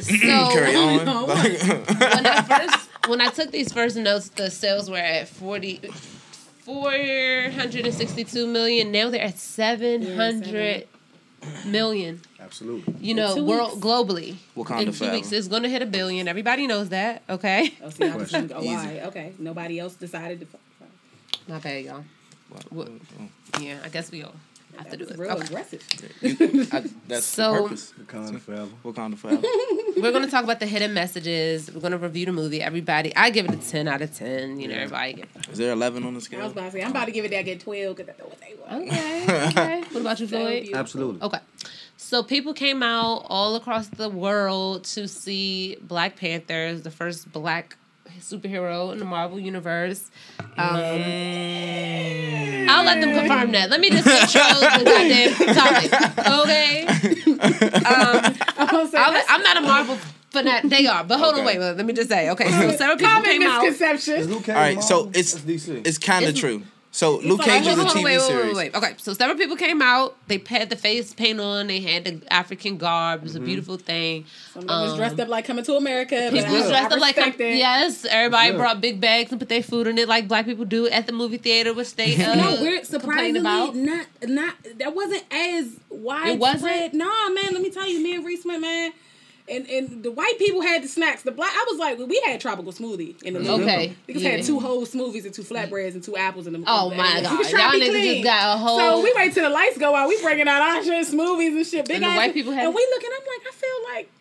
Carry on. When I took these first notes, the sales were at 462 million. Now they're at 700 million. Absolutely. You know, globally. Wakanda in 2 forever. weeks, it's going to hit 1 billion. Everybody knows that. Okay. Oh, see, I was thinking, why? Okay. Nobody else decided to. My bad, y'all. Yeah, I guess we all have to do it. Real aggressive. That's So- the purpose. Wakanda forever. Wakanda forever. We're going to talk about the hidden messages. We're going to review the movie. Everybody, I give it a 10 out of 10. You know, everybody give it. Is there 11 on the I was scale? about to say, I'm about to give it that get 12 because that's what they want. Okay. What about you, Floyd? Absolutely. Okay. So people came out all across the world to see Black Panther, the first black superhero in the Marvel Universe. I'll let them confirm that. Let me just control the goddamn topic. Okay? I'm not a Marvel fanatic. They are. But hold on, wait. Let me just say. Okay, so several people came out. Misconception. All right, so it's kind of true. So Luke Cage is a TV series. Wait. Okay, so several people came out. They had the face paint on. They had the African garb. It was a beautiful thing. Some of them was dressed up like Coming to America. People was dressed up like yes. Everybody brought big bags and put their food in it like black people do at the movie theater, which they no, we're surprisingly about. not that wasn't as widespread. It wasn't? Nah, man. Let me tell you, me and Reese went, man. And the white people had the snacks. The black, I was like, we had tropical smoothie in the movie. Okay. Because had 2 whole smoothies and 2 flatbreads and 2 apples in the movie. Oh my God. We was trying to be Y'all niggas clean. just got a whole. So we wait till the lights go out. We bringing out our shit, smoothies and shit. Big And the ass, white people had. and we looking. I'm like, I feel like,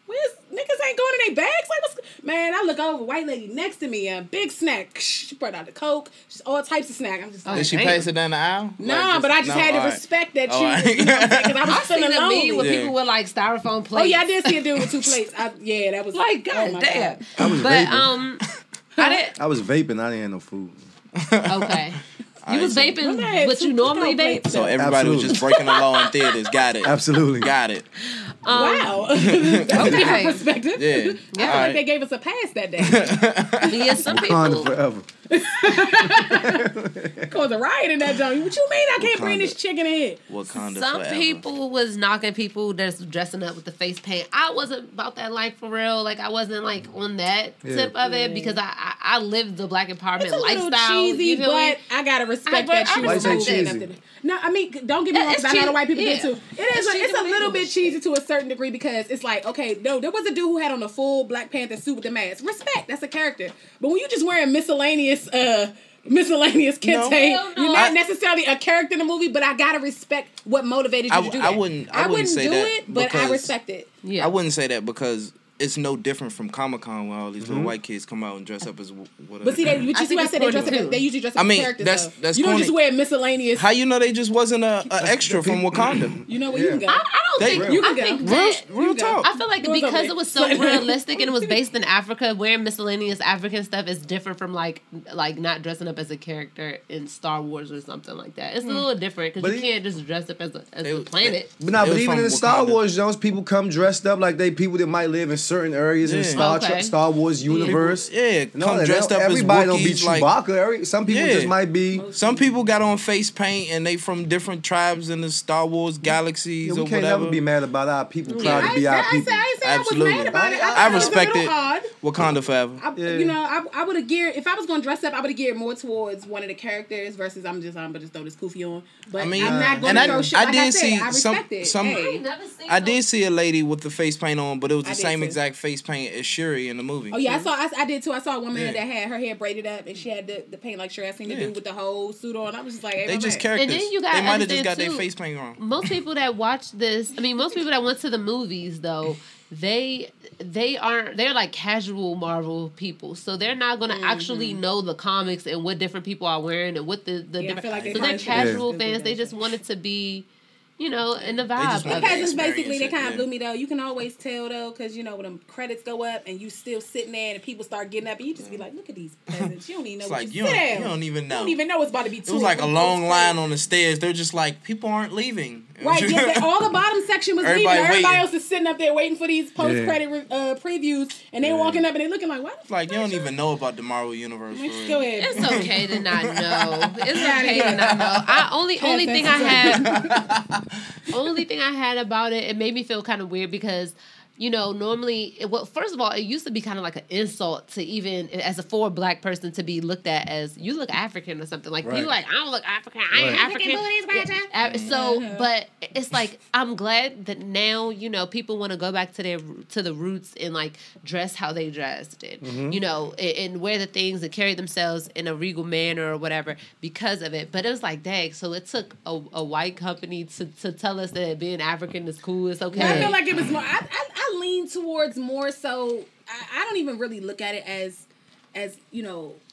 where's niggas ain't going in their bags? Like, what's man? I look over, white lady next to me, a big snack. She brought out the Coke, just all types of snack. I'm just like, Did she pass it down the aisle? nah, but I just had to respect that you. You know what I'm saying? Because I was I seen feeling a lonely. meme with people with like styrofoam plates. Oh yeah, I did see a dude with 2 plates. Yeah, that was Like, oh my goddamn. God. I was But vaping. I was vaping. I didn't have no food. Okay. You was vaping what you normally vape? So everybody was just breaking the law in theaters. Got it. Absolutely. Got it. Wow. That's a different Okay. perspective. Yeah. I feel like they gave us a pass that day. Yeah, some Wakanda people. forever. Caused a riot in that joint. What you mean I can't bring this chicken in? Wakanda Some forever. people was knocking people that's dressing up with the face paint. I wasn't about that life for real. Like I wasn't like on that tip of it because I lived the black empowerment It's a little lifestyle. cheesy, you feel me? but I gotta respect I that she Why was you say moving cheesy? after. No, I mean, don't get me wrong, It's because I know the cheesy. white people Yeah. did too. It's a little bit cheesy to a certain degree because it's like, okay, no, there was a dude who had on a full Black Panther suit with the mask. Respect, that's a character. But when you just wearing miscellaneous kente, hell no. you're not necessarily a character in the movie, but I gotta respect what motivated you to do that. I wouldn't say do that it, but I because respect it. Yeah. I wouldn't say that because it's no different from Comic-Con where all these little white kids come out and dress up as whatever. But see, I think I it's said they dress corny, up. too. They usually dress up I mean, as characters. that's though. You don't corny. just wear miscellaneous. How you know they just wasn't a extra from Wakanda? You know where you can go. I don't They- think You can I think go. that Real talk. I feel like Goes because over it was so realistic and it was based in Africa, wearing miscellaneous African stuff is different from like not dressing up as a character in Star Wars or something like that. It's a little different because But you can't just dress up as a was- planet. But nah, It but was even from in the Star Wakanda. Wars Jones, people come dressed up like they people that might live in certain areas in Okay. Star Wars universe. Yeah, And all come that. dressed up as Everybody don't be Wookiees, like- Chewbacca. Some people Yeah. just might be. Some people got on face paint and they from different tribes in the Star Wars galaxies Yeah, we or can't whatever. never be mad about our people proud I to be our ain't people. say I was Absolutely. mad about it. I thought it was a respect little it. odd. Wakanda forever. You know, I would have geared if I was going to dress up. I would have geared more towards one of the characters versus I'm just throw this kufi on. But I mean, I'm not going and to I- throw shit. I Like did I said, see I respect it. some- Hey. I did see a lady with the face paint on, but it was the I did same too. exact face paint as Shuri in the movie. Oh yeah, I did too. I saw a woman Yeah. that had her hair braided up and she had the paint like sure I seen the Yeah. dude with the whole suit on. I was just like, hey, They my just man. characters. And then you gotta they might have just understand, got their too, face paint wrong. Most people that watch this, most people that went to the movies though, they're like casual Marvel people, so they're not gonna actually know the comics and what different people are wearing and what the I different. feel like they So they're probably casual should. fans. They just want it to be, in the just vibe want of to it. Peasants basically, they experience it, kind of yeah. blew me though. You can always tell though, because when them credits go up and you still sitting there and people start getting up and you just be like, look at these peasants. You don't even know It's what like you sit down. you don't even know. You don't even know it's about to be two. It was like a long line on the stairs. They're just like people aren't leaving. Right, yeah, all the bottom section was leaving. Everybody Everybody waiting. else is sitting up there waiting for these post-credit previews, and they walking up and they looking like, what? It's like you don't even know about the Marvel universe. For real. Go ahead. It's okay to not know. It's okay to not know. Only thing I had about it made me feel kind of weird because normally, first of all, it used to be kind of like an insult to even, for a black person to be looked at as, you look African or something. Like, you like, I don't look African. I ain't African. So, but it's like, I'm glad that now, people want to go back to the roots and, like, dress how they dressed and, and wear the things and carry themselves in a regal manner or whatever because of it. But it was like, dang, so it took a white company to tell us that being African is cool, it's okay. I feel like it was more, I lean towards more so, I don't even really look at it as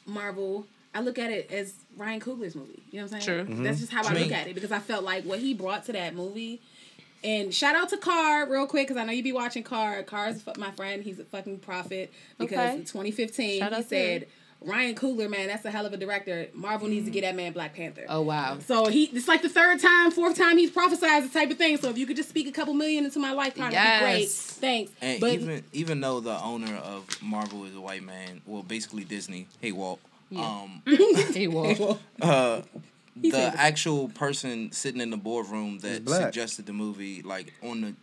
Marvel. I look at it as Ryan Coogler's movie. You know what I'm saying? True. That's just how I look at it, because I felt like what he brought to that movie. And shout out to Carr real quick, because I know you be watching Carr. Carr's my friend. He's a fucking prophet, because in 2015 he said, Ryan Coogler, man, that's a hell of a director. Marvel needs to get that man Black Panther. Oh, wow. So it's like the fourth time he's prophesied the type of thing. So if you could just speak a couple million into my lifetime, that'd be great. Thanks. And even though the owner of Marvel is a white man, well, basically Disney, hey Walt. Yeah. Hey Walt. The actual person sitting in the boardroom that suggested the movie, like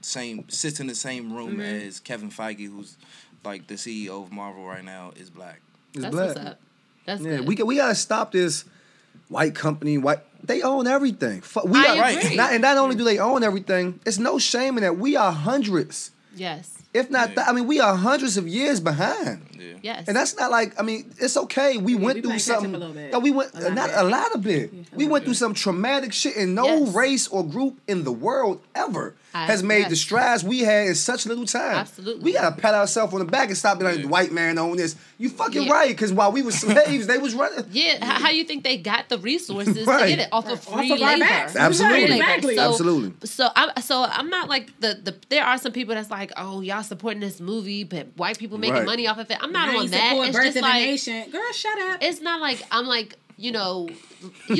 sits in the same room as Kevin Feige, who's like the CEO of Marvel right now, is black. It's That's black. What's up. That's good. We gotta stop this white company. They own everything. I agree. Not only do they own everything, it's no shame in that. We are hundreds. Yes. If not, we are hundreds of years behind. Yeah. Yes. And that's not like, it's okay. We went through something. No, we went, a lot of it. We went through some traumatic shit, and no race or group in the world ever has made the strides we had in such little time. Absolutely. We gotta pat ourselves on the back and stop being like, the white man own this. You fucking right, because while we were slaves, they was running. Yeah, how you think they got the resources to get it off of free labor? Absolutely. Exactly. Absolutely. So I'm not like there are some people that's like, oh, y'all supporting this movie, but white people making money off of it. I'm not on that. It's just like, girl, shut up. It's not like I'm like, you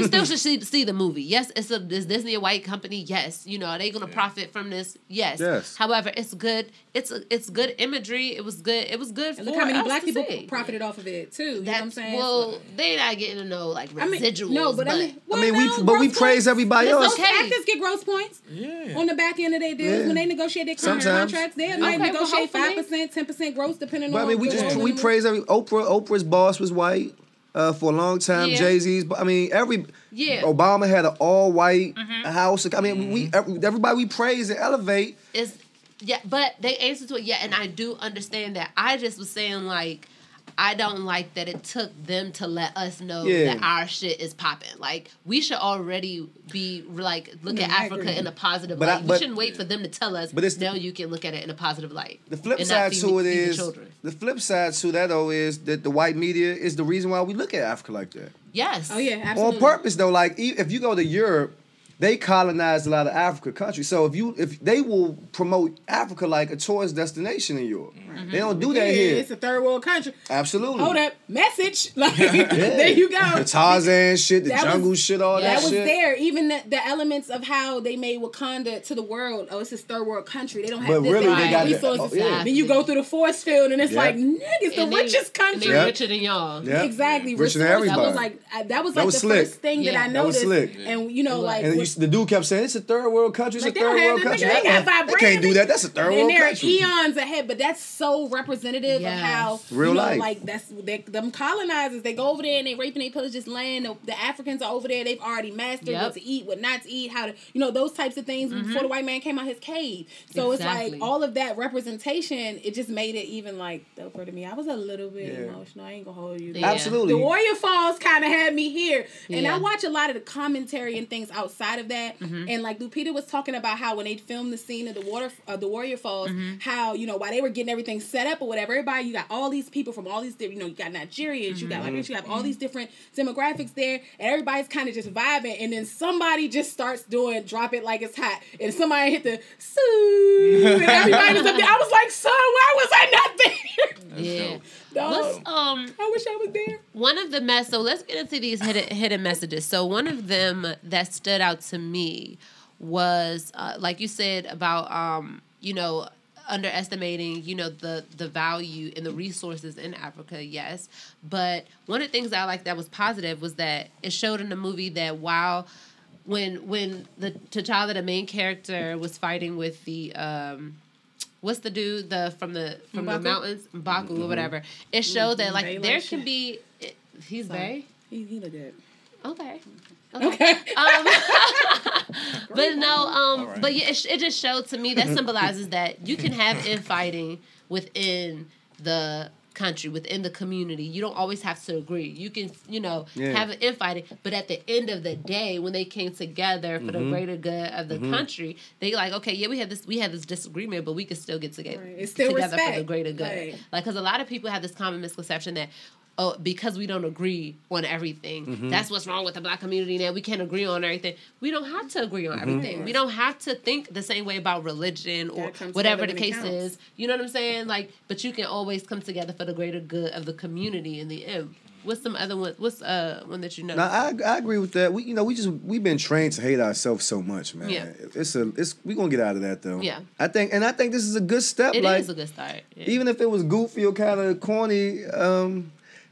still should see the movie. Yes, is Disney a white company? Yes. Are they going to profit from this? Yes. However, it's good. It's good imagery. It was good. It was good for look how many us black to people see. profited off of it too. You know what I'm saying? Well, they not getting to know like residuals. We praise everybody else. Okay. Actors get gross points on the back end of their deals when they negotiate their contracts. They might negotiate 5%, 10% gross depending on. We praise every Oprah's boss was white. For a long time, Jay-Z's. Obama had an all-white house. Everybody we praise and elevate. But they answer to it. Yeah, and I do understand that. I just was saying like, I don't like that it took them to let us know that our shit is popping. Like, we should already be like look at Africa in a positive light. We shouldn't wait for them to tell us. But now you can look at it in a positive light. The flip side to it is the flip side to that though is that the white media is the reason why we look at Africa like that. Yes. Oh yeah, absolutely. On purpose though, like if you go to Europe, they colonized a lot of African countries. So if they will promote Africa like a tourist destination in Europe. They don't do that here. It's a third world country. Absolutely. Hold up. Message. Like, there you go. The Tarzan shit, the jungle shit, all that shit. That was there. Even the elements of how they made Wakanda to the world. Oh, it's this third world country. They don't have resources. Then you go through the force field and it's like, niggas, the richest country. They're richer than y'all. Yep. Exactly. Richer than everybody. That was the first thing that I noticed. And the dude kept saying, it's a third world country. It's a third world country. They can't do that. That's a third world country. And they're eons ahead, but that's so representative of how real life. Like them colonizers. They go over there and they raping, they pillage this land. The Africans are over there. They've already mastered what to eat, what not to eat, how to those types of things before the white man came out his cave. So it's like all of that representation. It just made it even like doper to me. I was a little bit emotional. I ain't gonna hold you. Absolutely. The Warrior Falls kind of had me here, and I watch a lot of the commentary and things outside of that. And like Lupita was talking about how when they filmed the scene of the Warrior Falls, how while they were getting everything set up or whatever, everybody, you got all these people from all these different, you got Nigerians, you got Liberians, you have all these different demographics there, and everybody's kind of just vibing, and then somebody just starts doing drop it like it's hot, and somebody hit the and everybody was up there. I was like, son, why was I not there? Yeah. I wish I was there. One of the so let's get into these hidden messages. So one of them that stood out to me was like you said about underestimating the value and the resources in Africa. Yes, but one of the things I liked that was positive was that it showed in the movie that when the T'Challa, the main character, was fighting with the what's the dude from the mountains, M'Baku or whatever. It showed that like there can be. He's Bay. He look good. Okay. But no, right. But yeah, it just showed to me that symbolizes that you can have infighting within the country, within the community. You don't always have to agree. You can, have an infighting, but at the end of the day, when they came together for the greater good of the country, they like, okay, yeah, we had this disagreement, but we can still get together, right. It's still together respect. for the greater good. Right. Like, because a lot of people have this common misconception that, oh, because we don't agree on everything, that's what's wrong with the Black community now. We can't agree on everything. We don't have to agree on everything. We don't have to think the same way about religion or whatever the case is. You know what I'm saying? Like, but you can always come together for the greater good of the community in the end. What's some other one? What's one that you know? No, I agree with that. We've been trained to hate ourselves so much, man. Yeah. We gonna get out of that though. Yeah. I think this is a good step. It is a good start. Yeah. Even if it was goofy or kind of corny,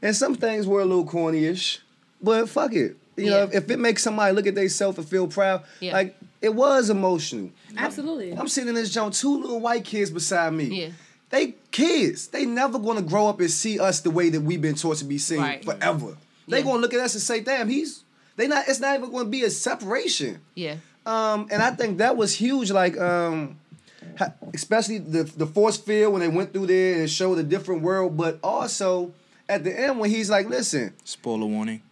and some things were a little corny-ish, but fuck it. You know, if it makes somebody look at themselves and feel proud, like, it was emotional. Absolutely. I'm sitting in this joint, 2 little white kids beside me. Yeah. They kids. They never going to grow up and see us the way that we've been taught to be seen forever. They going to look at us and say, damn, it's not even going to be a separation. Yeah. And I think that was huge, like, especially the force field when they went through there and showed a different world, but also at the end when he's like, listen. Spoiler warning.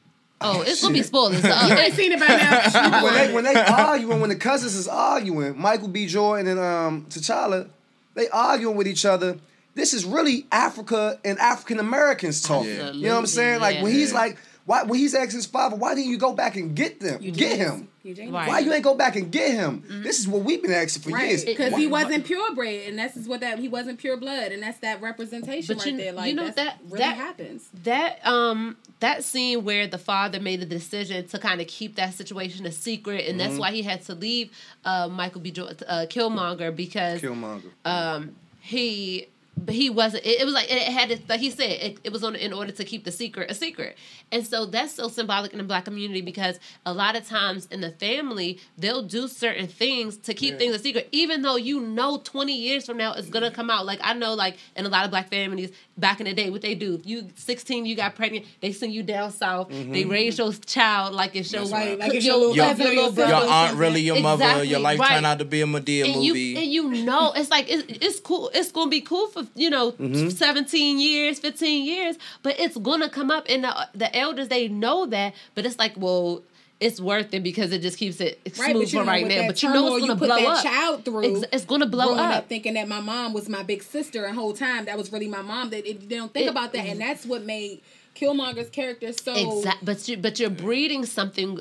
Oh, it's going to be spoilers. You ain't seen it by now. when they arguing, when the cousins is arguing, Michael B. Jordan and T'Challa, they arguing with each other. This is really Africa and African Americans talking. Yeah. You know what I'm saying? Like when he's like, when he's asking his father, why didn't you go back and get him? Right. Why you ain't go back and get him? This is what we've been asking for years. Because he wasn't purebred, and that's what he wasn't pure blood, and that's that representation there. Like, that really happens. That scene where the father made the decision to kind of keep that situation a secret, and that's why he had to leave Michael B. Jordan, Killmonger, because he wasn't. It was like it had to, like he said, it was in order to keep the secret a secret, and so that's so symbolic in the Black community because a lot of times in the family they'll do certain things to keep things a secret, even though 20 years from now it's gonna come out. Like I know, like in a lot of Black families back in the day, what they do: you 16, you got pregnant, they send you down south, they raise your child like it's your your aunt really your mother, your life turned out to be a Madea movie, it's like it's cool. It's gonna be cool for 17 years, 15 years, but it's gonna come up, and the elders, they know that, but it's like, well, it's worth it because it just keeps it smooth for right now. But it's gonna blow up. Child through, it's gonna blow up. Thinking that my mom was my big sister, and whole time that was really my mom. They don't think about that, and that's what made Killmonger's character so but you're breeding something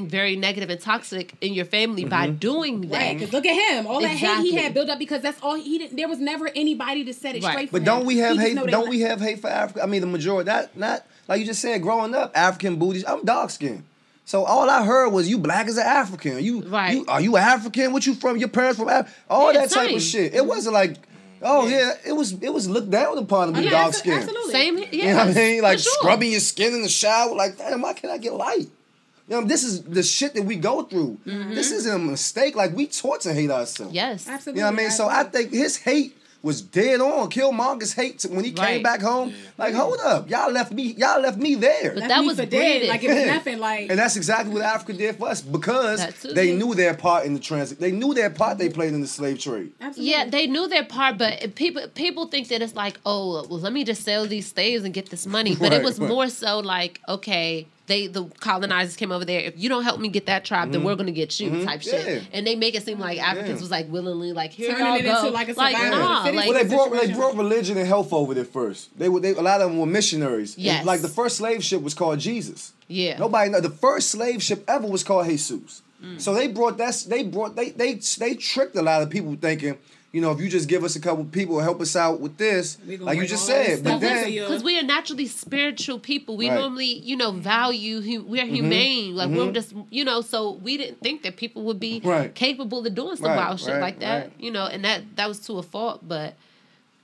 very negative and toxic in your family by doing that. Right, because look at him, all that hate he had built up because that's all he didn't. There was never anybody to set it straight. For but don't we have hate? Don't we have hate for Africa? I mean, the majority. Not like you just said. Growing up, African booties. I'm dark skinned. So all I heard was you Black as an African. Are you African? What you from? Your parents from Africa? All that type of shit. It wasn't like. Oh it was looked down upon to be dark skinned. Absolutely. Same, yeah. You know what I mean? Like scrubbing your skin in the shower. Like, damn, why can't I get light? This is the shit that we go through. This isn't a mistake. Like, we taught to hate ourselves. Yes, absolutely. You know what I mean? So I think his hate was dead on. Killmonger's hate when he came back home. Like, hold up, y'all left me there. But that was dead. Like, it was nothing. Like, and that's exactly what Africa did for us because they knew their part in the transit. They knew their part they played in the slave trade. Absolutely. Yeah, they knew their part, but people think that it's like, oh, well, let me just sell these slaves and get this money. But it was more so like, okay, the colonizers came over there. If you don't help me get that tribe, then we're gonna get you type shit. And they make it seem like Africans was like willingly like, here y'all go. Like they brought religion and health over there first. A lot of them were missionaries. Yes. Like the first slave ship was called Jesus. Yeah. Nobody know the first slave ship ever was called Jesus. So they tricked a lot of people thinking, if you just give us a couple people, help us out with this, like you just said. But then, because we are naturally spiritual people, we normally, value. We're humane, like we're just, so we didn't think that people would be capable of doing some wild shit like that, and that was to a fault, but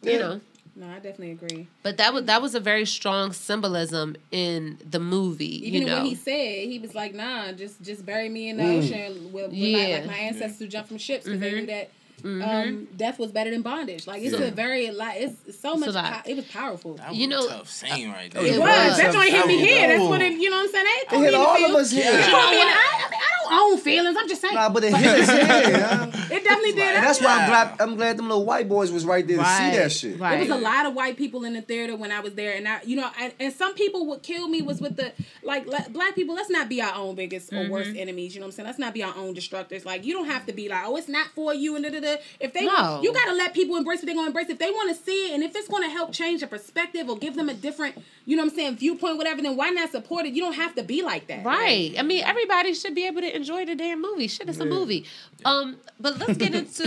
No, I definitely agree. But that was a very strong symbolism in the movie. Even when he said, he was like, "Nah, just bury me in the ocean with my ancestors who jumped from ships because they knew that." death was better than bondage. Like it's a very it's so much. It was powerful. That was a tough scene right there. It was. That joint hit me here. That's what it. You know what I'm saying? It hit all of us here. I don't own feelings. I'm just saying. Nah, but it hit us here. It definitely did. And that's why I'm glad them little white boys was right there to see that shit. There was a lot of white people in the theater when I was there, and and some people would kill me was with the black people. Let's not be our own biggest or worst enemies. You know what I'm saying? Let's not be our own destructors. Like you don't have to be like, oh, it's not for you and If they you gotta let people embrace what they're gonna embrace. If they want to see it, and if it's gonna help change a perspective or give them a different, viewpoint, whatever, then why not support it? You don't have to be like that. Right. I mean, everybody should be able to enjoy the damn movie. Shit, it's a movie. But let's get into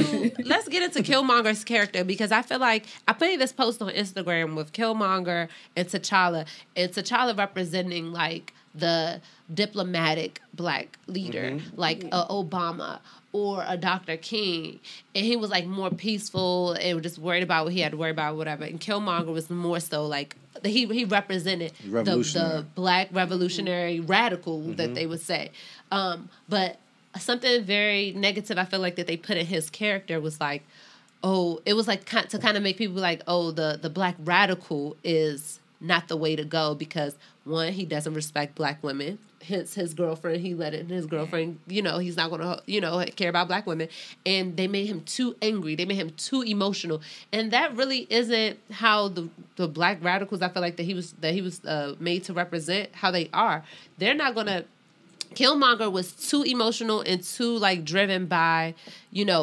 Killmonger's character, because I feel like I put this post on Instagram with Killmonger and T'Challa representing like the diplomatic black leader, like Obama or a Dr. King, and he was like more peaceful and just worried about what he had to worry about, whatever. And Killmonger was more so like he represented the black revolutionary radical that they would say. But something very negative I feel like that they put in his character was like, it was like to kind of make people like, the black radical is not the way to go, because one, he doesn't respect black women. Hence his girlfriend, his girlfriend, he's not going to, care about black women. And they made him too angry. They made him too emotional. And that really isn't how the black radicals, I feel like that he was made to represent, how they are. They're not going to. Killmonger was too emotional and too like driven by,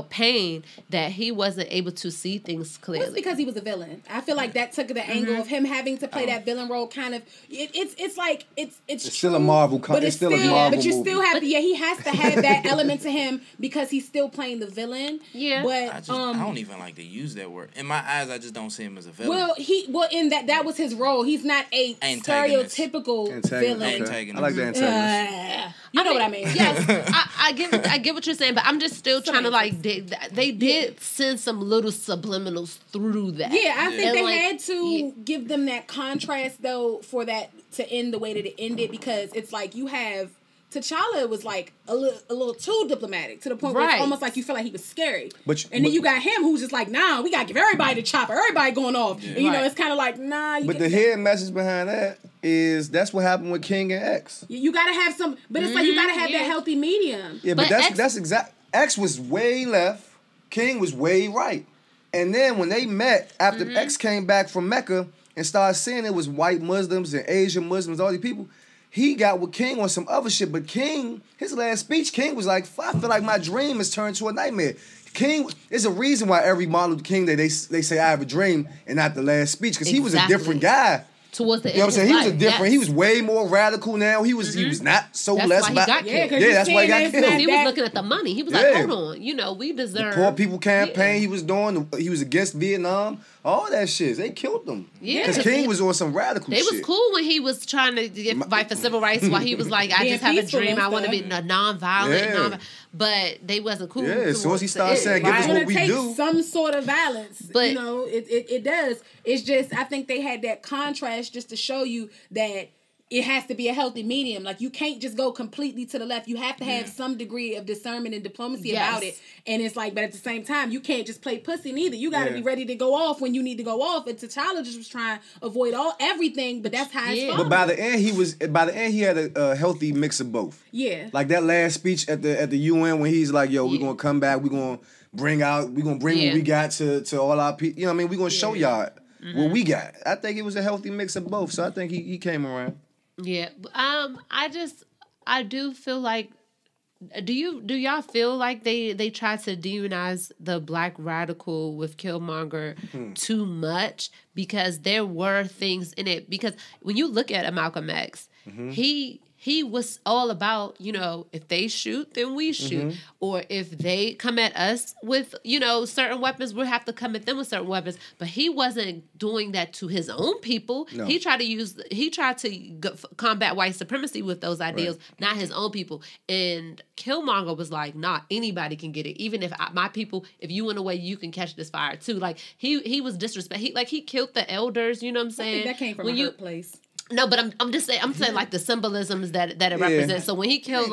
pain, that he wasn't able to see things clearly. Well, it's because he was a villain. I feel like that took the angle of him having to play that villain role. Kind of, it's still a Marvel, but it's still a Marvel. But you still have he has to have that element to him because he's still playing the villain. Yeah, but I don't even like to use that word. In my eyes, I just don't see him as a villain. Well, in that was his role. He's not a stereotypical villain. Antagonist. I like the antagonist. You know what I mean? Yes, I get what you're saying, but I'm just still trying to like. They did send some little subliminals through that. Yeah, I think they had to give them that contrast though for that to end the way that it ended, because it's like you have T'Challa was like a little too diplomatic to the point where it's almost like you feel like he was scary. Then you got him who's just like, nah, we gotta give everybody the chopper, everybody going off. Yeah. And it's kind of like, nah. But the hidden message behind that is that's what happened with King and X. You gotta have some, but it's like you gotta have that healthy medium. Yeah, but that's exact. X was way left, King was way right. And then when they met, after X came back from Mecca and started seeing it was white Muslims and Asian Muslims, all these people, he got with King on some other shit. But King, his last speech, King was like, I feel like my dream has turned to a nightmare. King, there's a reason why every Martin Luther King Day they say I have a dream and not the last speech, because he was a different guy. Towards the end, you know what I'm saying? He was a different. He was way more radical now. He was not so that's less why about. He got killed. Yeah, that's why he got killed. He was looking at the money. He was like, hold on, we deserve. The poor people campaign he was doing. He was against Vietnam. All that shit. They killed him. Yeah, because King was on some radical shit. They was cool when he was trying to fight for civil rights. While he was like, I just have a dream. I want to be nonviolent. But they wasn't cool. Yeah, as soon as he started saying, give us what we do. Some sort of violence. But it does. It's just, I think they had that contrast just to show you that it has to be a healthy medium. Like, you can't just go completely to the left. You have to have some degree of discernment and diplomacy about it. And it's like, but at the same time, you can't just play pussy neither. You got to be ready to go off when you need to go off. And T'Challa just was trying to avoid everything, but that's how it's But by the end, he had a healthy mix of both. Yeah. Like that last speech at the UN when he's like, yo, we're going to come back. We're going to bring what we got to all our people. You know what I mean? We're going to show y'all what we got. I think it was a healthy mix of both. So I think he came around. Yeah. I do feel like, do y'all feel like they tried to demonize the black radical with Killmonger too much? Because there were things in it. Because when you look at Malcolm X, he was all about, if they shoot, then we shoot. Or if they come at us with, certain weapons, we'll have to come at them with certain weapons. But he wasn't doing that to his own people. No. He tried to combat white supremacy with those ideals, not his own people. And Killmonger was like, nah, anybody can get it. Even if my people, if you went away, you can catch this fire too. Like, he was disrespectful. He killed the elders, you know what I'm saying? I think that came from a hurt place. No, but I'm just saying, like the symbolisms that it represents. So when he killed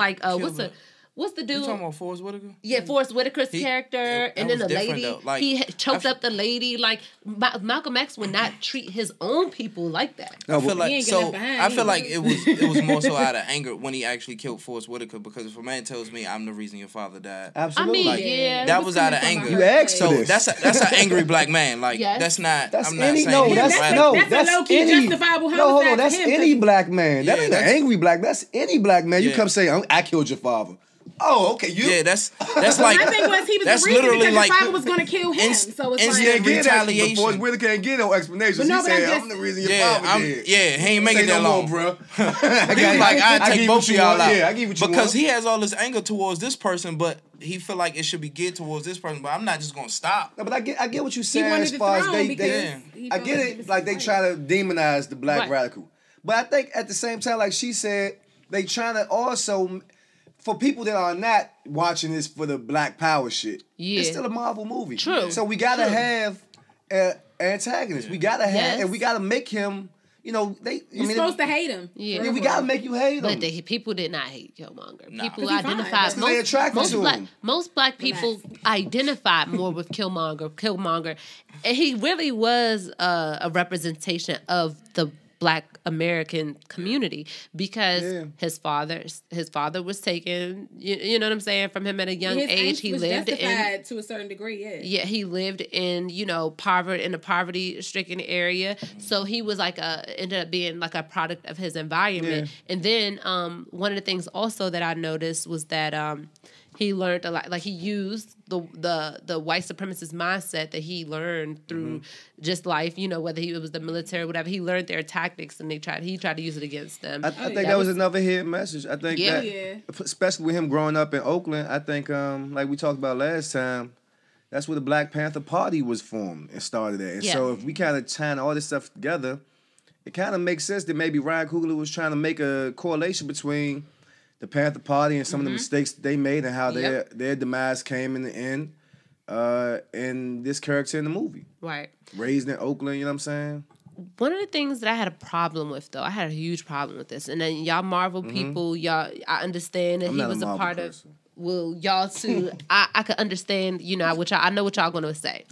what's the dude? You talking about Forrest Whitaker? Yeah, Forrest Whitaker's character, and then the lady. Like, he choked up the lady. Like Malcolm X would not treat his own people like that. I feel like it was more so out of anger when he actually killed Forrest Whitaker, because if a man tells me I'm the reason your father died, absolutely, I mean, that was out of anger. You asked for this. That's an angry black man. Like that's not. That's I'm not any, saying that's low-key justifiable homicide. No, hold on, that's any black man. That ain't an that's angry black. That's any black man. You come say, I killed your father. Oh, okay. That's like. My thing was he was that's the reason literally because like his father was going to kill him. So it's instant retaliation. But Forrest Whitaker can't get no explanations. He said, I'm the reason your father did. Yeah, he ain't making that long, bro. He was like, I take both of y'all out. Yeah, I give what you because he has all this anger towards this person, but he feel like it should be geared towards this person. But I'm not just gonna stop. No, but I get what you're saying as far as I get it. Like they try to demonize the black radical, but I think at the same time, like she said, they trying to also. For people that are not watching this for the Black Power shit, it's still a Marvel movie. True. So we gotta have an antagonist. We gotta have, and we gotta make him. You're supposed to hate him. Yeah, we gotta make you hate him. But people did not hate Killmonger. Nah. People identified most black people identified more with Killmonger, and he really was a representation of the Black American community, because his father was taken, you know what I'm saying, from him at a young age. He lived in to a certain degree, he lived in a poverty stricken area, so he was like ended up being like a product of his environment. And then one of the things also that I noticed was that he learned a lot. Like he used the white supremacist mindset that he learned through just life. Whether it was the military or whatever, he learned their tactics, and he tried to use it against them. I think that was another hidden message. I think that, especially with him growing up in Oakland, I think like we talked about last time, that's where the Black Panther Party was formed and started at. And so if we kind of tying all this stuff together, it kind of makes sense that maybe Ryan Coogler was trying to make a correlation between the Panther Party and some of the mistakes that they made and how their demise came in the end, and this character in the movie. Right. Raised in Oakland, you know what I'm saying? One of the things that I had a problem with, though, I had a huge problem with this. And then y'all Marvel people, I understand that he was a part of... Well, y'all too, I could understand, which I know what y'all going to say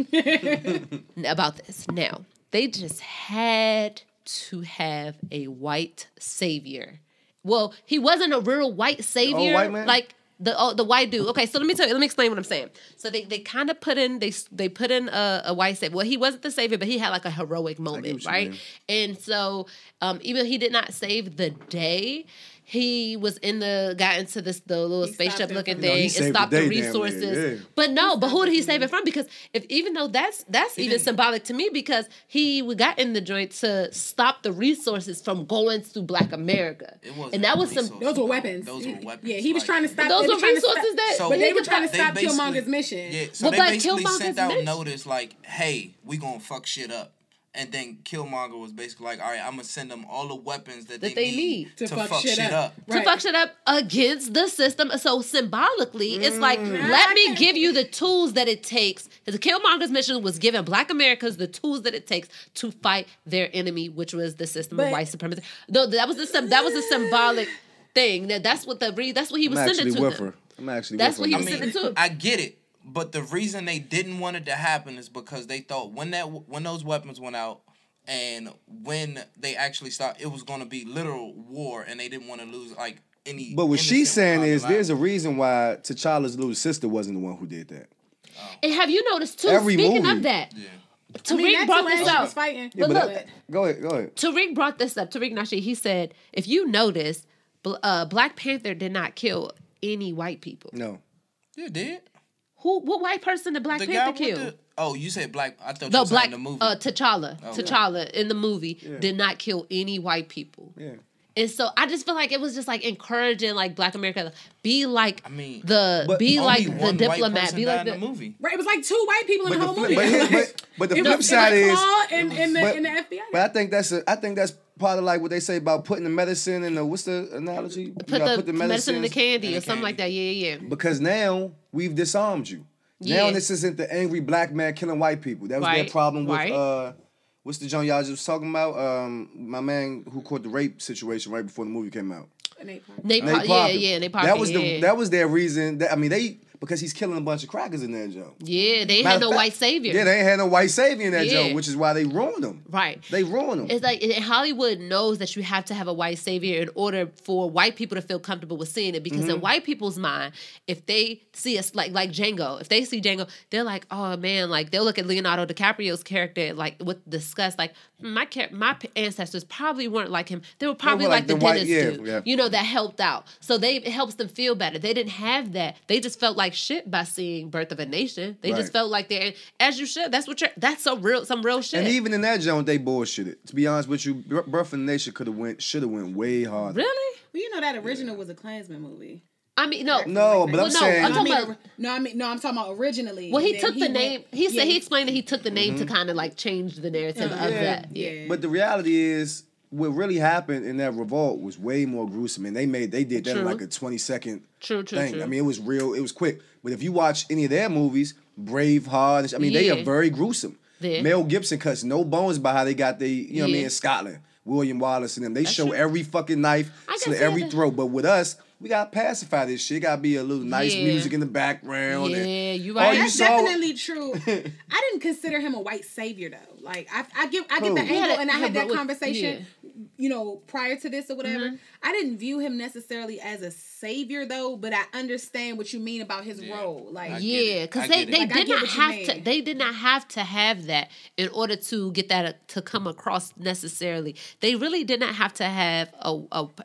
about this. Now, they just had to have a white savior. Well, he wasn't a real white savior. White man? Like the white dude. Okay, so let me explain what I'm saying. So they kind of put in a white savior. Well, he wasn't the savior, but he had like a heroic moment, right? And so even though he did not save the day, he was got into the little spaceship looking thing and stopped the resources. But who did he save it from? Because even though that's even symbolic to me, because he got in the joint to stop the resources from going to Black America. And that was those were weapons. Yeah, he was trying to stop those were resources but they were trying to stop Killmonger's mission. Yeah, so they basically sent out notice like, hey, we gonna fuck shit up. And then Killmonger was basically like, all right, I'm going to send them all the weapons that they need to fuck shit up. Right. To fuck shit up against the system. So symbolically, it's like, let me give you the tools that it takes. Because Killmonger's mission was giving Black Americans the tools that it takes to fight their enemy, which was the system of white supremacy. Though that was a symbolic thing. That's what he was sending to them. I'm actually That's what he was sending to them. I get it. But the reason they didn't want it to happen is because they thought when those weapons went out and when they actually started, it was going to be literal war, and they didn't want to lose like any. But what she's saying is there's a reason why T'Challa's little sister wasn't the one who did that. And have you noticed too? Speaking of that, Tariq brought this up. But look, go ahead. Tariq brought this up. Tariq Nasheed, he said, if you notice, Black Panther did not kill any white people. No. Yeah, did. What white person did Black Panther kill? You said Black. I thought you were saying the movie. T'Challa. Oh, T'Challa in the movie did not kill any white people. Yeah. And so I just feel like it was just like encouraging like Black America be like the diplomat. Be like the movie. Right. It was like 2 white people in the whole movie. But the flip side is in the FBI. But I think that's part of like what they say about putting the medicine in the what's the analogy? Put the medicine in the candy or something like that. Yeah. Because now we've disarmed you. Now this isn't the angry black man killing white people. That was their problem with what's the John y'all just was talking about? My man who caught the rape situation right before the movie came out. Nate Parker. Yeah, Nate Parker. That was their reason. Because he's killing a bunch of crackers in that joint. Yeah, they ain't had no white savior. Yeah, they ain't had no white savior in that joint, which is why they ruined him. Right. They ruined him. It's like Hollywood knows that you have to have a white savior in order for white people to feel comfortable with seeing it. Because in white people's mind, if they see us like Django, if they see Django, they're like, oh man, like they'll look at Leonardo DiCaprio's character like with disgust, like my ancestors probably weren't like him. They were probably like the dentist dude, you know, that helped out. So it helps them feel better. They didn't have that. They just felt like shit by seeing Birth of a Nation. They just felt like they're, as you should. That's some real shit. And even in that joint, they bullshitted. To be honest with you, Birth of a Nation should have went way harder. Really? Well, you know that original was a Klansman movie. I mean, no, but I'm saying. I'm talking about. I'm talking about originally. Well, he took the name. He said he explained that he took the name to kind of like change the narrative of that. Yeah. But the reality is, what really happened in that revolt was way more gruesome, and they did that in like a 20-second thing. True. I mean, it was real. It was quick. But if you watch any of their movies, Braveheart, they are very gruesome. Yeah. Mel Gibson cuts no bones by how they got in Scotland. William Wallace and them. They show every fucking knife, slit every throat. But with us, we gotta pacify this shit. Gotta be a little nice music in the background. Yeah, you right. That's definitely true. I didn't consider him a white savior though. Like I get the angle, and I had that conversation. You know, prior to this or whatever, I didn't view him necessarily as a savior though, but I understand what you mean about his role. Like, because they did not have to. They did not have to have that in order to get that to come across necessarily. They really did not have to have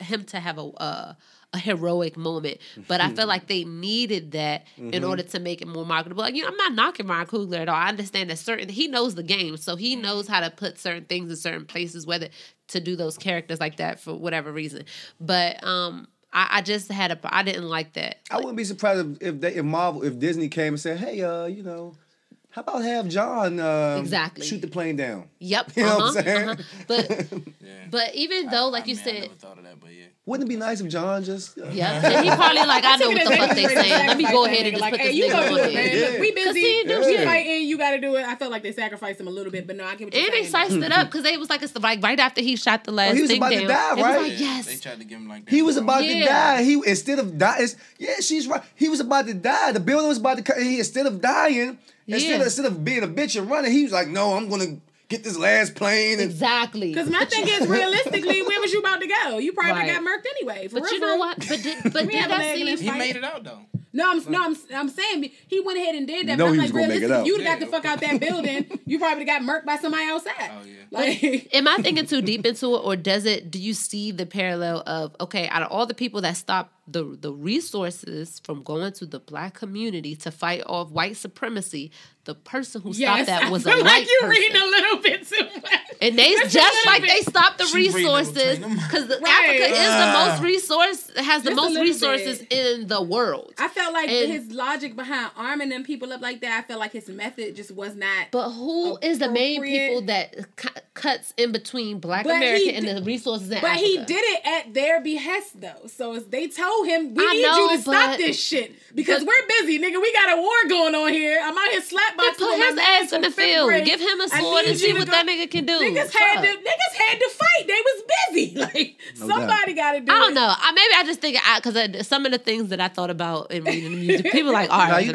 him to have a heroic moment, but I feel like they needed that in order to make it more marketable. Like, I'm not knocking Ryan Coogler at all. I understand that he knows the game, so he knows how to put certain things in certain places, whether to do those characters like that for whatever reason. But I just I didn't like that. I wouldn't be surprised if Disney came and said, hey, how about have John shoot the plane down? Yep. You know what I'm saying? But even though, like you said, I never thought of that, but wouldn't it be nice if John just... Yeah, and he probably like, I know what the fuck they saying. Let me go ahead and just put this nigga on there. Look, we busy, we fighting, you gotta do it. I felt like they sacrificed him a little bit, but no, I get what you're saying. And they sliced it up, because they was like, it's like right after he shot the last thing down. He was about to die, right? Like, yes. They tried to give him like that. He was about to die. Instead of dying... Yeah, she's right. He was about to die. The building was about to cut. Instead of dying, instead of being a bitch and running, he was like, no, I'm gonna get this last plane. Exactly. Because my thing is, realistically, where was you about to go? You probably got murked anyway. But you know what? But did that scene... He made it out, though. No, I'm saying he went ahead and did that. No, but I'm he like, was gonna make it out. You'd got the fuck out that building. You probably got murked by somebody outside. Oh yeah. Like, am I thinking too deep into it, or do you see the parallel of, okay, out of all the people that stopped the resources from going to the black community to fight off white supremacy, the person who stopped that was a white like you person. reading a little bit too much. And they just like they stopped the resources because Africa has the most resources in the world. I felt like his logic behind arming them people up like that, I felt like his method just was not. But who is the main people that cuts in between Black America and the resources in Africa? But he did it at their behest though. So they told him, we need you to stop this shit because we're busy, nigga. We got a war going on here. I'm out here slapboxing. Put his ass in the field. Give him a sword and see what that nigga can do. Niggas had to fight. They was busy. Like somebody got to do it. I don't know. Maybe I just think because some of the things that I thought about in reading the music, people like, all right, you're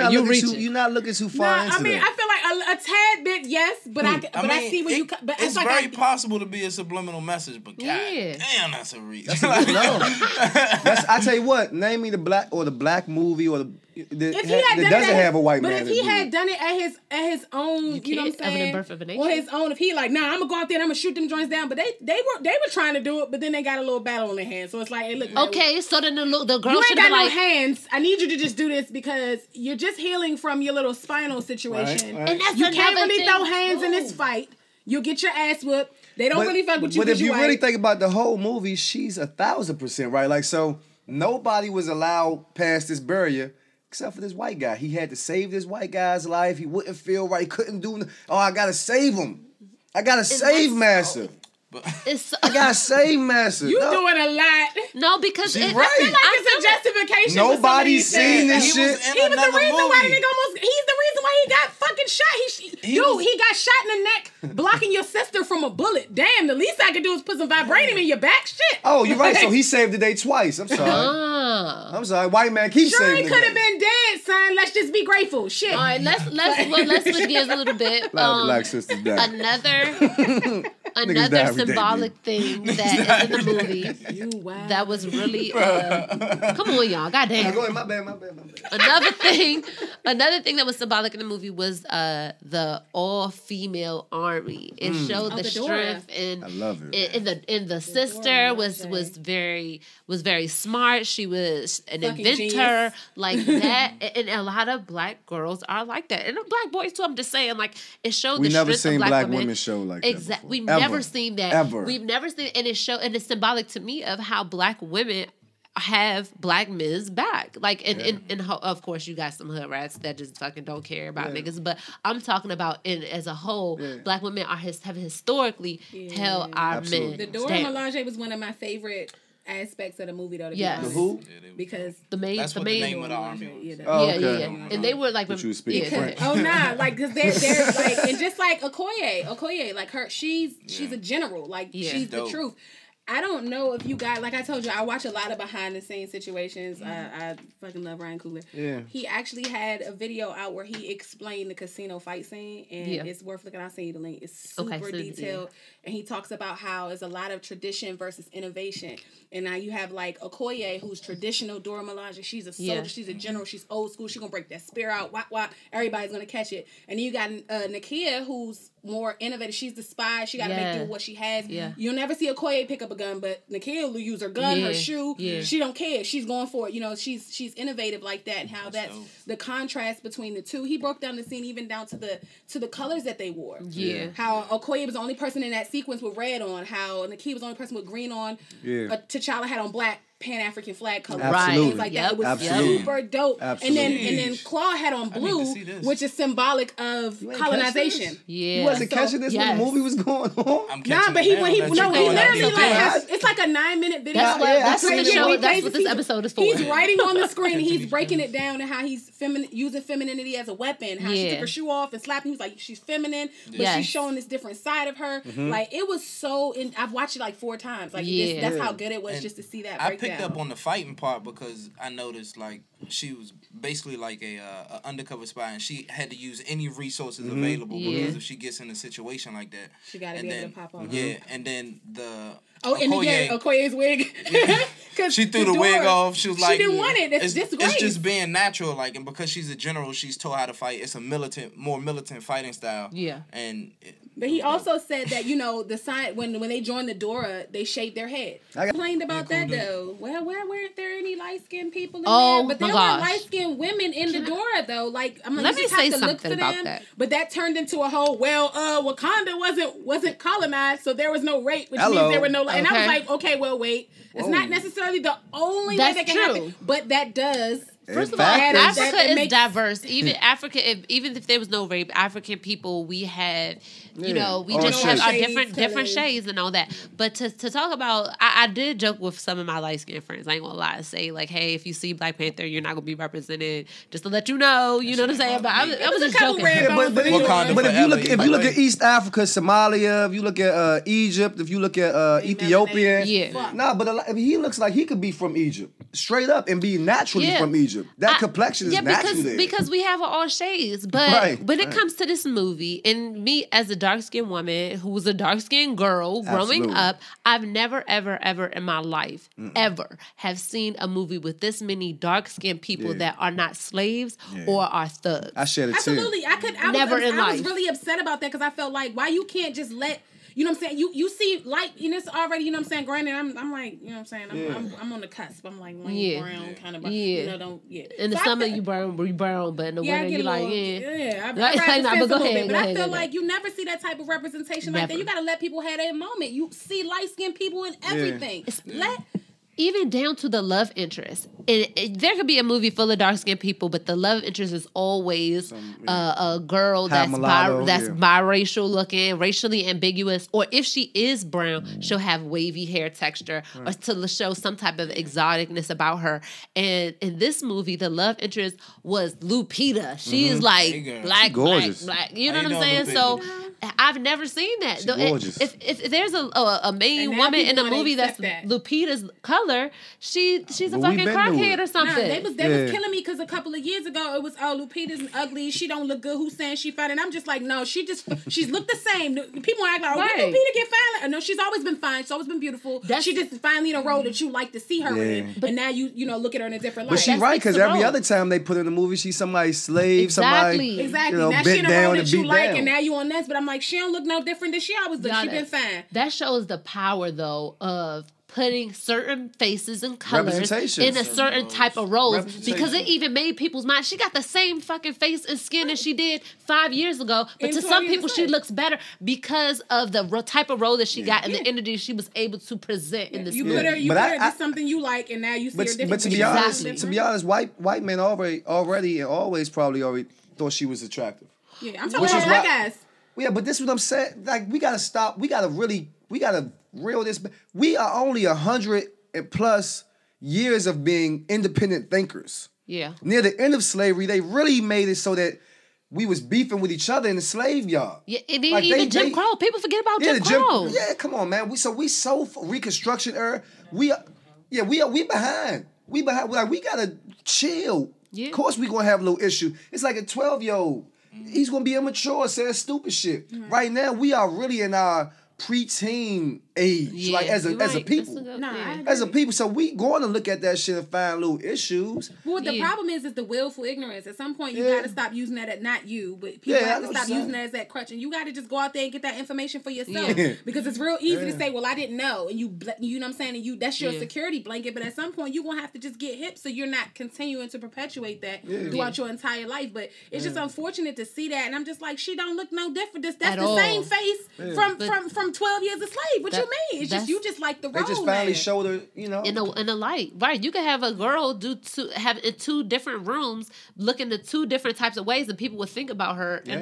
not looking too far into I mean, that. I feel like a tad bit, yes, but I see where you. But it's like very possible to be a subliminal message, but God damn, that's a reach. I tell you what, name me the black movie or that doesn't have a white man. But if he had done it at his own, you know what I'm saying? Birth of a Nation. Or his own, if he like, nah, I'm gonna go out there and I'm gonna shoot them joints down. But they were trying to do it, but then they got a little battle on their hands. So it's like, hey, look. Okay, so then the girl you should ain't got no hands. I need you to just do this because you're just healing from your little spinal situation. Right. And that's you can't really throw hands in this fight. You'll get your ass whooped. They don't really fuck with you. But if you really think about the whole movie, she's 1,000% right. Like, so nobody was allowed past this barrier except for this white guy. He had to save this white guy's life. He wouldn't feel right. He couldn't do. I gotta save him. I gotta save Master. I got saved message. You doing a lot. No, because I feel like it's a justification. Nobody's seen this shit. He was the reason why the nigga almost. He's the reason why he got fucking shot. He got shot in the neck, blocking your sister from a bullet. Damn, the least I could do is put some vibranium in your back. Shit. Oh, you're right. So he saved the day twice. I'm sorry. I'm sorry. White man keeps saving. Sure, he could have been dead, son. Let's just be grateful. Shit. All right, let's switch gears a little bit. Black sisters die. Another symbolic thing that is in the movie that was really come on, y'all, goddamn. Go ahead, my bad. Another thing that was symbolic in the movie was the all-female army. It showed the strength I love it. In the sister was very smart. She was an inventor genius. Like that, and a lot of black girls are like that, and black boys too. I'm just saying, like it showed. We the never strength seen of black women show like that. Exactly, we've never seen that. Ever. We've never seen, and it showed, and it's symbolic to me of how black women have black men's back. Like, and of course, you got some hood rats that just fucking don't care about niggas. But I'm talking about as a whole, black women have historically held our men. The Dora Milaje was one of my favorite aspects of the movie, though. To be honest. Who? Because the main of the army. Yeah. And they were like, but you speak French. Oh nah, like because they're like, and just like Okoye, like her, she's a general, like she's the truth. I don't know if you guys, like I told you, I watch a lot of behind the scenes situations. I fucking love Ryan Coogler. Yeah. He actually had a video out where he explained the casino fight scene, and it's worth looking. I'll send you the link. It's super detailed, and he talks about how there's a lot of tradition versus innovation. And now you have like Okoye, who's traditional Dora Milaje. She's a soldier. She's a general. She's old school. She's gonna break that spear out. Wop. Everybody's gonna catch it. And then you got Nakia, who's more innovative. She's the spy. She got to make do with what she has. Yeah. You'll never see Okoye pick up a gun, but Nakia will use her gun, her shoe. Yeah. She don't care. She's going for it. You know, she's innovative like that, and how that's the contrast between the two. He broke down the scene even down to the colors that they wore. Yeah. How Okoye was the only person in that sequence with red on. How Nakia was the only person with green on. Yeah. T'Challa had on black. Pan-African flag color. Absolutely. Things like that. It was super dope. Absolutely. And then Claw had on blue, which is symbolic of colonization. Yeah. You wasn't catching this when the movie was going on? But he literally like it's like a 9-minute video. That's what the show. That's what this episode is for. He's writing on the screen. He's breaking it down and how he's using femininity as a weapon. How she took her shoe off and slapped him. He was like, she's feminine, but she's showing this different side of her. Like it was so. I've watched it like 4 times. Like that's how good it was just to see that breakdown. Picked up on the fighting part because I noticed like she was basically like a undercover spy, and she had to use any resources available because if she gets in a situation like that, she gotta be able to pop off. Yeah, and then Okoye's wig. She threw the wig off. She was like, she didn't want it. It's just being natural. Like, and because she's a general, she's taught how to fight. It's a more militant fighting style. Yeah, But he also said that, you know, the sign when they joined the Dora, they shaved their head. I complained about that though. Well, weren't there any light skinned people in there? But there were light skinned women in the Dora though. Like I'm like, let me say something about that. But that turned into a whole Wakanda wasn't colonized, so there was no rape, which means there were no light. And I was like, okay, well wait. It's not necessarily the only way that can happen. But that does. First of all, Africa is diverse. Even even if there was no rape, African people, we had, you know, we just have our different shades and all that. But to talk about, I did joke with some of my light skinned friends. I ain't gonna lie, say like, hey, if you see Black Panther, you're not gonna be represented. Just to let you know, you know what I'm saying. But I was just joking. But if you look at East Africa, Somalia, if you look at Egypt, if you look at Ethiopia, but he looks like he could be from Egypt, straight up, and be naturally from Egypt. That complexion is naturally there. Because we have all shades. But when it comes to this movie, and me as a dark-skinned woman who was a dark-skinned girl growing up, I've never, ever, ever in my life, ever have seen a movie with this many dark-skinned people that are not slaves or are thugs. I shed a tear. Absolutely. I was really upset about that because I felt like, why you can't just let... You know what I'm saying? You see light, and it's already, you know what I'm saying? Granted, I'm like, you know what I'm saying? I'm on the cusp. I'm like brown kind of, you know, In the summer you burn, but in the winter you like, But I feel like you never see that type of representation like that. You got to let people have their moment. You see light-skinned people in everything. even down to the love interest. There could be a movie full of dark-skinned people, but the love interest is always a girl that's biracial looking, racially ambiguous, or if she is brown, she'll have wavy hair texture or to show some type of exoticness about her. And in this movie, the love interest was Lupita. She is like black. You know what I'm saying? Lupita? So I've never seen that. If there's a main woman in a movie that's Lupita's color, she's a fucking crackhead or something. They was killing me because a couple of years ago it was Lupita's ugly. She don't look good. Who's saying she fine? And I'm just like, no, she's looked the same. People act like, did Lupita get fine? No, she's always been fine. She's always been beautiful. She just finally in a role that you like to see her in. But now you look at her in a different light. But she's right because every other time they put in the movie, she's somebody's slave. Exactly. Now she in a role that you like, down. and now you on this. But I'm like, she don't look no different than she always looked. She been fine. That shows the power though of putting certain faces and colors in a certain type of roles because it even made people's minds. She got the same fucking face and skin as she did 5 years ago, but to some people she looks better because of the type of role that she got and the energy she was able to present in this movie. You put her into something you like, and now you see her different. But to be honest, white men already and always probably already thought she was attractive. Yeah, I'm talking about black guys. Yeah, but this is what I'm saying. Like, we gotta stop. We gotta reel this. We are only 100+ years of being independent thinkers. Yeah. Near the end of slavery, they really made it so that we was beefing with each other in the slave yard. Yeah, even Jim Crow. People forget about Jim Crow. Yeah, come on, man. We so Reconstruction era. We behind. We behind. Like, we gotta chill. Yeah. Of course, we gonna have a little issue. It's like a 12-year-old. He's gonna be immature, saying stupid shit. Mm-hmm. Right now, we are really in our preteen age, like as a people. As a people, so we going to look at that shit and find little issues. Well, the problem is the willful ignorance. At some point, you got to stop using that. Not you, but people have to stop using that as that crutch, and you got to just go out there and get that information for yourself. Because it's real easy to say, "Well, I didn't know," and you know what I'm saying, and that's your security blanket. But at some point, you are gonna have to just get hip, so you're not continuing to perpetuate that throughout your entire life. But it's just unfortunate to see that, and I'm just like, she don't look no different. That's the same face from 12 years a slave. What you mean? It's just you just like the role. They just finally showed her, you know, in a light. Right. You could have a girl have in 2 different rooms, look into 2 different types of ways, and people would think about her in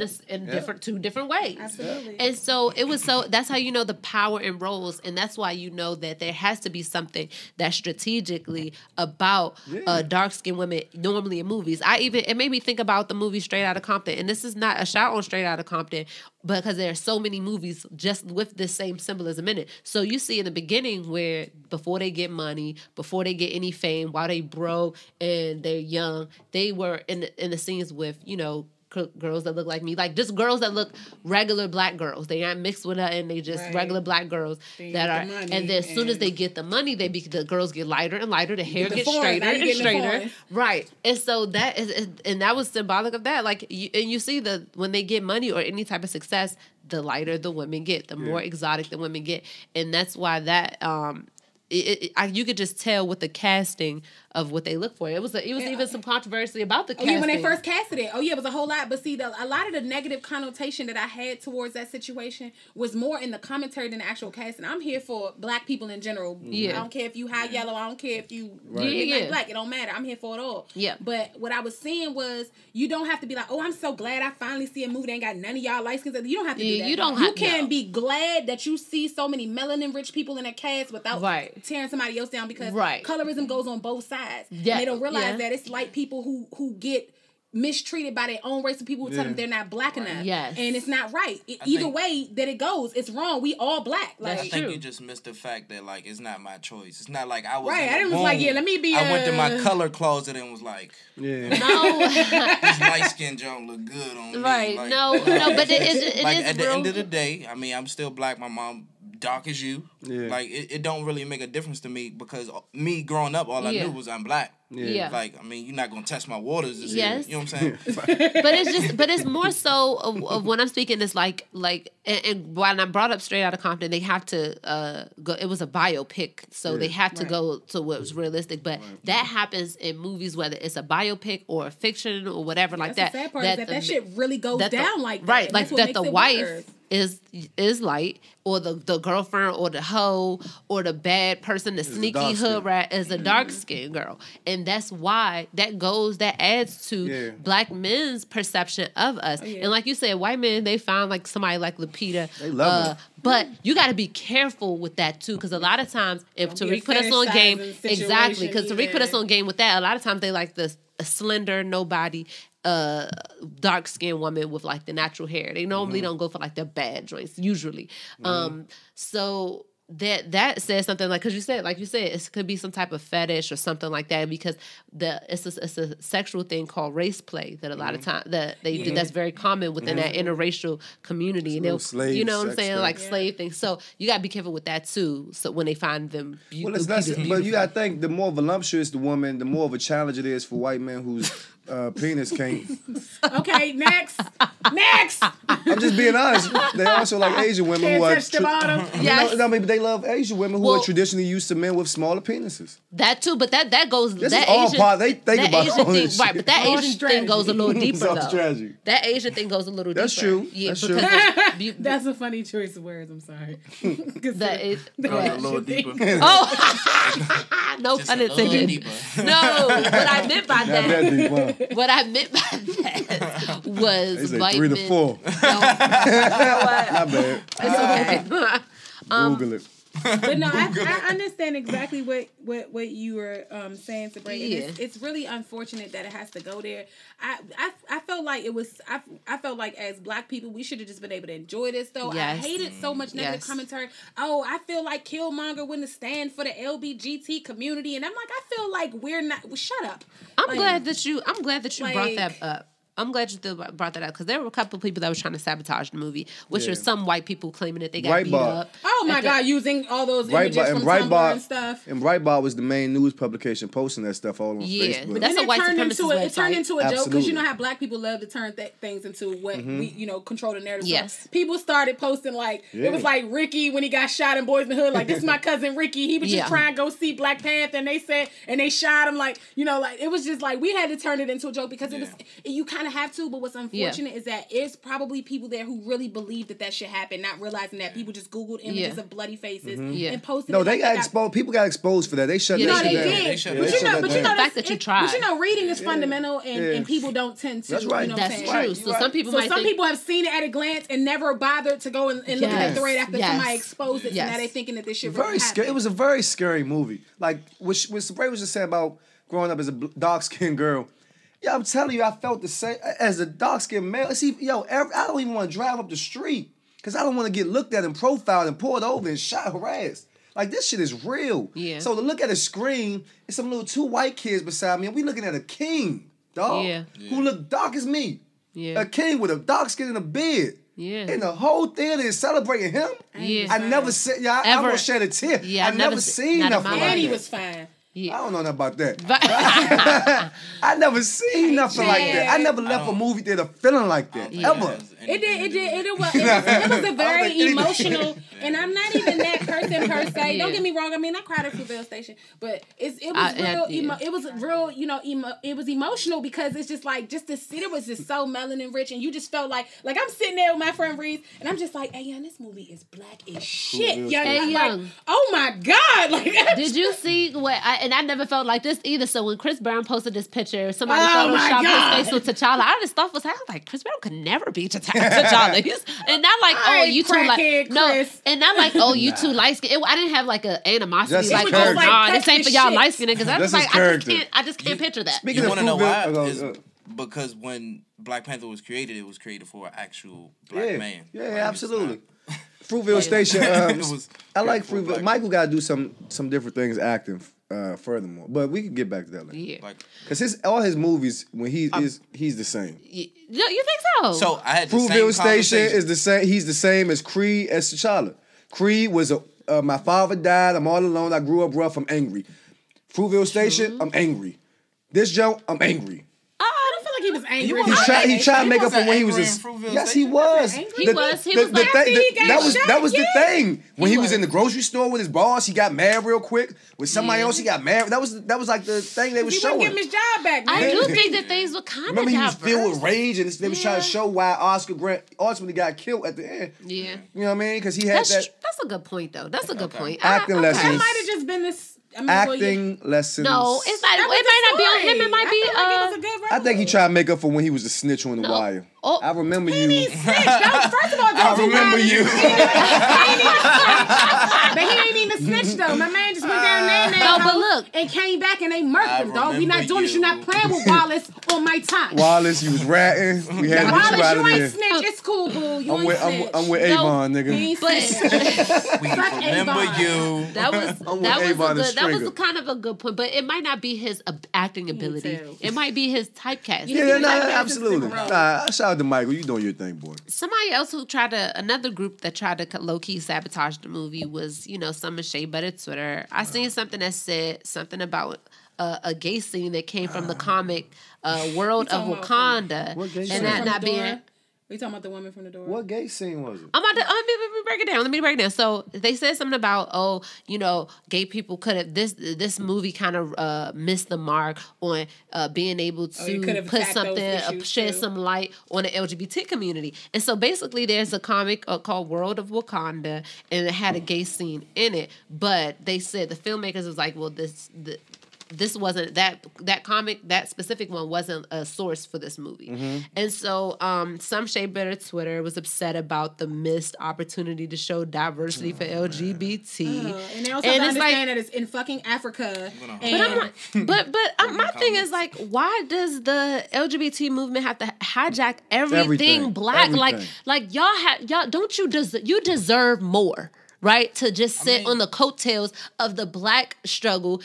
2 different ways. Absolutely. And so it was that's how you know the power in roles, and that's why you know that there has to be something that's strategically about dark-skinned women normally in movies. It made me think about the movie Straight Outta Compton, and this is not a shout on Straight Outta Compton, because there are so many movies just with this same symbolism in it. So you see in the beginning where before they get money, before they get any fame, while they broke and they're young, they were in the scenes with, you know, girls that look like me, like just girls that look regular black girls. They aren't mixed with nothing. They just regular black girls that are. And then as soon as they get the money, the girls get lighter and lighter. The hair gets straighter and straighter. Right. And so that was symbolic of that. Like, you see when they get money or any type of success, the lighter the women get, the more exotic the women get, and that's why that you could just tell with the casting of what they look for. It was even some controversy about the casting. When they first casted it. It was a whole lot. But see, a lot of the negative connotation that I had towards that situation was more in the commentary than the actual casting. I'm here for black people in general. Yeah. I don't care if you high yellow. I don't care if you like black. It don't matter. I'm here for it all. Yeah. But what I was saying was, you don't have to be like, oh, I'm so glad I finally see a movie that ain't got none of y'all light skins. You don't have to do that. You can be glad that you see so many melanin rich people in a cast without tearing somebody else down, because colorism goes on both sides. Yeah. And they don't realize that it's like people who get mistreated by their own race of people who tell them they're not black enough. Yes. And it's not right. Either way that it goes, it's wrong. We all black. Like, I think you just missed the fact that, like, it's not my choice. It's not like I was I didn't was like, let me be I went to my color closet and was like, no. This light-skinned junk look good on me. Right. Like, no, but it is like, at the end of the day, I mean, I'm still black. My mom dark as you. Yeah. Like, it don't really make a difference to me, because me growing up, all I knew was I'm black. Yeah. Like, I mean, you're not gonna test my waters this year. You know what I'm saying? but it's more so of when I'm speaking is like and when I brought up Straight Outta Compton, they have to go. It was a biopic, so they have to go to what was realistic. But that happens in movies, whether it's a biopic or a fiction or whatever. Like that. The sad part is that shit really goes down like that. Right, like that the wife is light, or the girlfriend or the hoe or the bad person, the sneaky hood rat is a dark skinned girl. And that's why that adds to black men's perception of us. And like you said, white men, they found like somebody like Lupita. They love her. But you got to be careful with that too, because a lot of times, if Tariq put us on game, exactly, because Tariq put us on game with that, a lot of times they like the slender, nobody, dark-skinned woman with like the natural hair. They normally don't go for like the bad joints, usually. So that says something like, because like you said, it could be some type of fetish or something like that, because it's a sexual thing called race play that a lot of times that they do. That's very common within that interracial community, and they'll, you know what I'm saying, like slave things. So you gotta be careful with that too. So when they find them, but you gotta think, the more voluptuous the woman, the more of a challenge it is for white men whose penis can't. Okay, next. I'm just being honest. They also like Asian women Can't who are touch the bottom. No, maybe they love Asian women who are traditionally used to men with smaller penises. That too, but that goes. This that is all Asian, part. They think that about Asian all thing, this right? shit. But that Asian thing goes a little deeper though. Strategy. That Asian thing goes a little That's deeper. true. Yeah, That's true. That's a funny choice of words. I'm sorry. Goes a little deeper. Oh, no pun intended. No, what I meant by that. What I meant by that was white 3 to 4. No, Not bad. it's okay. Google it. But no, I understand exactly what you were saying, Sabrina. Yeah. It's really unfortunate that it has to go there. I felt like it was. I felt like as Black people, we should have just been able to enjoy this though. Yes. I hated so much negative commentary. Oh, I feel like Killmonger wouldn't stand for the LBGT community, and I'm like, I feel like we're not. Well, shut up. I'm glad that you brought that up. I'm glad you brought that up, because there were a couple of people that were trying to sabotage the movie, which are some white people claiming that they got beat up. Oh my God, using all those images from Tumblr and stuff. And Breitbart was the main news publication posting that stuff all on Facebook. But that's a white supremacist website. It turned into a joke, because you know how Black people love to turn things into what we, control the narrative. Yes. So people started posting like, it was like Ricky when he got shot in Boys in the Hood, like, this is my cousin Ricky. He was just trying to go see Black Panther, and they shot him, like, like, it was just like, we had to turn it into a joke, because it was, you kind of have to, but what's unfortunate is that it's probably people there who really believe that shit happened, not realizing that people just Googled images of bloody faces and posted. No, they got exposed. People got exposed for that. They shut that shit down. They did. But the fact that you tried. But reading is fundamental, and people don't tend to. That's right. That's true. So some people have seen it at a glance and never bothered to go and look at the thread after somebody exposed it. So now they're thinking that this shit really happened. It was a very scary movie. Like what Sabrina was just saying about growing up as a dark-skinned girl. Yeah, I'm telling you, I felt the same as a dark-skinned male. I don't even want to drive up the street, because I don't want to get looked at and profiled and pulled over and shot, harassed. Like, this shit is real. Yeah. So to look at a screen, and some little 2 white kids beside me, and we looking at a king, dog, who look dark as me. Yeah. A king with a dark skin and a beard. Yeah. And the whole theater is celebrating him. Yeah. I never said, I won't shed a tear. Yeah, I never seen nothing like that. And he was fine. Yeah. I don't know nothing about that. I never seen nothing like that. I never left a movie theater feeling like that, ever. It was a very emotional, and I'm not even that person per se. Don't get me wrong. I mean, I cried at Fruitvale Station, but it was emotional, because it's just like, just to sit, it was just so melanin rich, and you just felt like I'm sitting there with my friend Reese, and I'm just like, hey, young, this movie is black as shit, young. Hey, young. Like, oh my God, like, did you see what? And I never felt like this either. So when Chris Brown posted this picture, somebody photoshopped his face with T'Challa. I just thought was like, Chris Brown could never be T'Challa. And not like, oh, you too like and not like, oh, you too light skinned. I didn't have like an animosity like, oh, nah, this ain't for y'all light skinned, because I was like, I just can't picture that. You want to know why? Because when Black Panther was created for an actual black man. Yeah, absolutely. Fruitvale Station. I like Fruitvale. Michael got to do some different things acting. Furthermore, but we can get back to that later. Yeah, because all his movies, when he's the same. You think so? So I had Fruitvale Station is the same. He's the same as Creed as T'Challa. Creed was my father died. I'm all alone. I grew up rough. I'm angry. Fruitvale Station. I'm angry. This joke. I'm angry. I don't feel like he was angry. He tried to make up for when he was. Yes, he was. He was like that was the thing. When he was in the grocery store with his boss, he got mad real quick. With somebody else, he got mad. That was like the thing they was showing. He wouldn't give him his job back. Man. I do think that things were kind of. Remember, he was filled with rage, and they was trying to show why Oscar Grant ultimately got killed at the end. Yeah, you know what I mean? Because he had that. That's a good point, though. That's a good point. Acting lessons. That might have just been this. Acting lessons. No, it's not. It might not be on him. It might be. I think he tried to make up for when he was a snitch on The Wire. Oh. I remember you. He ain't snitch. First of all, I remember you. But he ain't even a snitch though. My man just went down there and came back and they murked him, dog. We not doing this. You're not playing with Wallace on my time. Wallace, you was ratting. We had to get you out of there. You ain't snitch. It's cool, boo. You ain't snitch. I'm with Avon, nigga. We remember you. That was kind of a good point, but it might not be his acting ability. It might be his typecast. Yeah, absolutely. Nah, shout out to Michael. You doing your thing, boy. Somebody else who another group that tried to low-key sabotage the movie was, some of Shea Butter Twitter. I seen something that said something about a gay scene that came from the comic World of Wakanda. And that not being... We talking about the woman from the door? What gay scene was it? Let me break it down. Let me break it down. So they said something about, gay people could have this movie kind of missed the mark on being able to put something, shed some light on the LGBT community. And so basically, there's a comic called World of Wakanda, and it had a gay scene in it. But they said the filmmakers was like, well, this wasn't that comic, that specific one wasn't a source for this movie. Mm-hmm. And so some Shea Butter Twitter was upset about the missed opportunity to show diversity for LGBT. And they also understand that it's in fucking Africa. But my thing is like, why does the LGBT movement have to hijack everything black? Everything. Like y'all don't you deserve more. Right, to just sit on the coattails of the black struggle,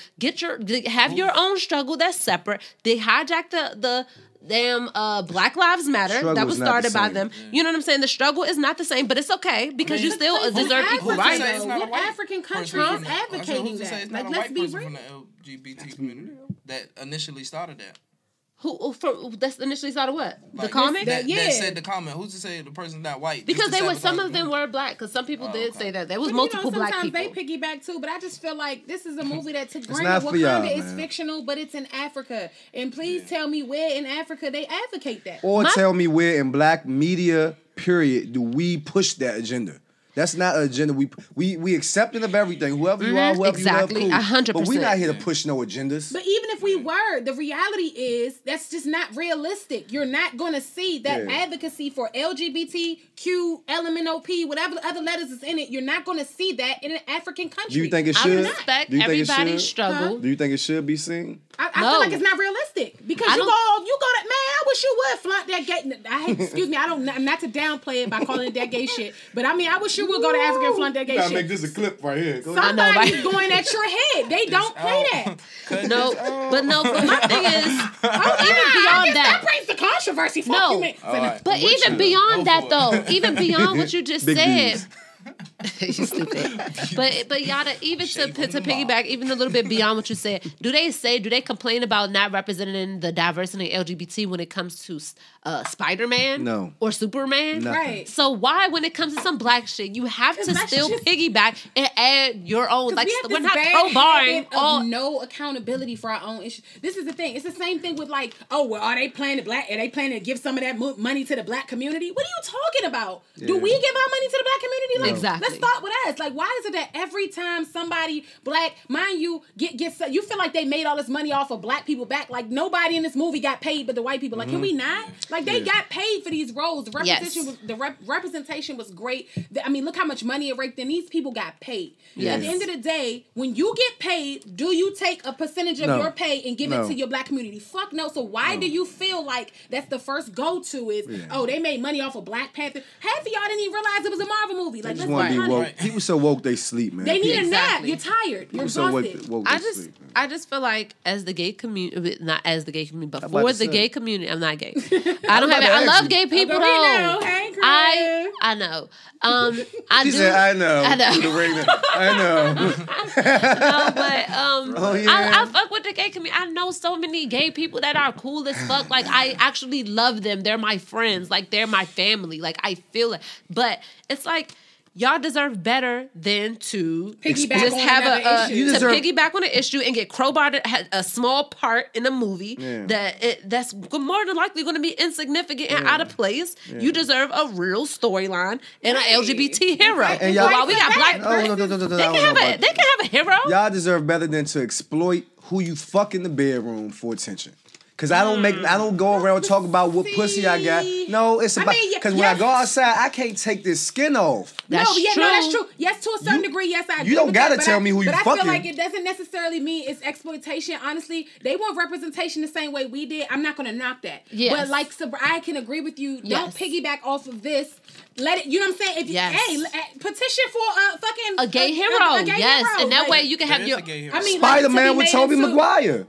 have your own struggle that's separate. They hijacked the damn Black Lives Matter struggle that was started by them. Yeah. You know what I'm saying? The struggle is not the same, but it's okay because you still deserve equal rights. What African country is advocating that? Like, let's be real. From the LGBT community that initially started that. That's initially started what? Like, the comic? That said the comment. Who's to say the person's not white? Because some of them were black. Because some people did say that. There was multiple black people. Sometimes they piggyback too. But I just feel like this is a movie that took granted Wakanda is fictional, but it's in Africa. And please tell me where in Africa they advocate that. Or tell me where in black media, period, do we push that agenda. That's not an agenda. We accepting of everything. Whoever you are, whoever exactly. you love, cool. 100%. But we're not here to push no agendas. But even if we were, the reality is that's just not realistic. You're not going to see that advocacy for LGBTQ, LMNOP, whatever other letters is in it. You're not going to see that in an African country. Do you think it should? I respect everybody's struggle. Huh? Do you think it should be seen? I feel like it's not realistic because you go to man. I wish you would flaunt that gay. Excuse me. I'm not to downplay it by calling it that gay shit. But I mean, I wish you would go to Africa and flaunt that gay shit. Make this a clip right here. Somebody's going at your head. They don't play that. But my thing is, even beyond that brings the controversy. But even beyond that, though, even beyond what you just said. You stupid. But Yada, even to piggyback even a little bit beyond what you said, do they complain about not representing the diversity of LGBT when it comes to Spider-Man? No. Or Superman? Nothing. Right. So why, when it comes to some black shit, you have to still piggyback and add your own? Like, we're not pro-barring all. No accountability for our own issues. This is the thing. It's the same thing with like, are they planning to give some of that money to the black community? What are you talking about? Yeah. Do we give our money to the black community? Like, exactly. Let's start with us. Like, why is it that every time somebody black, mind you, gets you feel like they made all this money off of black people back? Like, nobody in this movie got paid but the white people. Like, can we not? Like, they got paid for these roles. The representation was great. I mean, look how much money it raked in. These people got paid. Yes. At the end of the day, when you get paid, do you take a percentage of your pay and give it to your black community? Fuck no. So why do you feel like that's the first go-to is, they made money off of Black Panther? Half of y'all didn't even realize it was a Marvel movie. Like, let's be woke. People so woke they sleep, man. They need a nap. You're tired. You're exhausted. I as the gay community, not as the gay community, but for the gay community, I'm not gay. I don't have it. I love gay people though. Hey, I know. She said, I know. I know. No, but I fuck with the gay community. I know so many gay people that are cool as fuck. Like I actually love them. They're my friends. Like they're my family. Like I feel it. But it's like y'all deserve better than to piggyback on an issue and get crowbarred a small part in a movie that's more than likely going to be insignificant and out of place. Yeah. You deserve a real storyline and an LGBT hero. And while we got black they can have a hero. Y'all deserve better than to exploit who you fuck in the bedroom for attention. Cause I don't go around talking about what pussy I got. No, it's about because when I go outside, I can't take this skin off. That's true. That's true. Yes, to a certain degree, yes, I agree. You don't gotta tell me who you fucking. But I feel like it doesn't necessarily mean it's exploitation. Honestly, they want representation the same way we did. I'm not gonna knock that. Yes. But like, I can agree with you. Don't piggyback off of this. Let it. You know what I'm saying? If petition for a gay hero. And that way you can have your. I mean, Spider-Man with Tobey Maguire.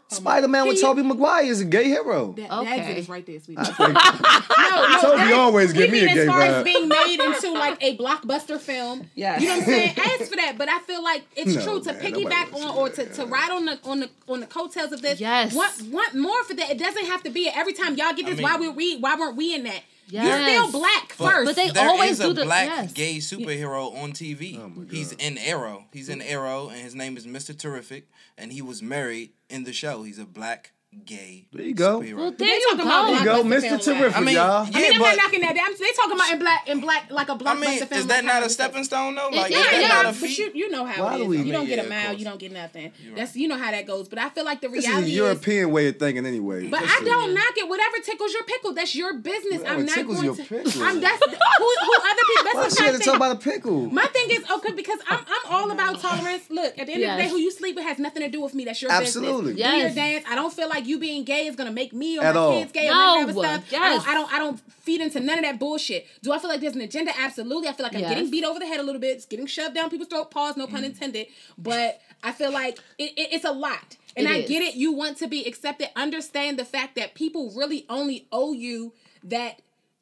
Spider-Man with Tobey Maguire is a gay hero. That exit is right there, sweetie. Tobey always give me a gay vibe. As far as being made into like a blockbuster film, you know what I'm saying? Ask for that, but I feel like it's true to piggyback on or to ride on the coattails of this. Yes, want more for that. It doesn't have to be every time y'all get this. Why weren't we in that? Yes. You're still black first. But they always do the black gay superhero on TV. He's in Arrow. He's in Arrow, and his name is Mr. Terrific, and he was married in the show. He's a black gay. There you go. Superhero. Well, there you go, Mr. Terrific, y'all. I'm not knocking that down. They talking about in black like a blockbuster film. Is that not a stepping stone though? Like, but you know how it is. You don't get a mile, you don't get nothing. That's you know how that goes. But I feel like the reality is a European way of thinking anyway. But I don't knock it. Whatever tickles your pickle, that's your business. I'm not going to. I'm that's who other people. That's what I'm talking about a pickle. My thing is because I'm all about tolerance. Look, at the end of the day, who you sleep with has nothing to do with me. That's your business. Absolutely. Do your dance. I don't feel like you being gay is gonna make me or my kids gay or none of that stuff. Yes. I don't feed into none of that bullshit. Do I feel like there's an agenda? Absolutely. I feel like I'm getting beat over the head a little bit. It's getting shoved down people's throat. Pause, no pun intended. But I feel like it's a lot. And I get it. You want to be accepted. Understand the fact that people really only owe you that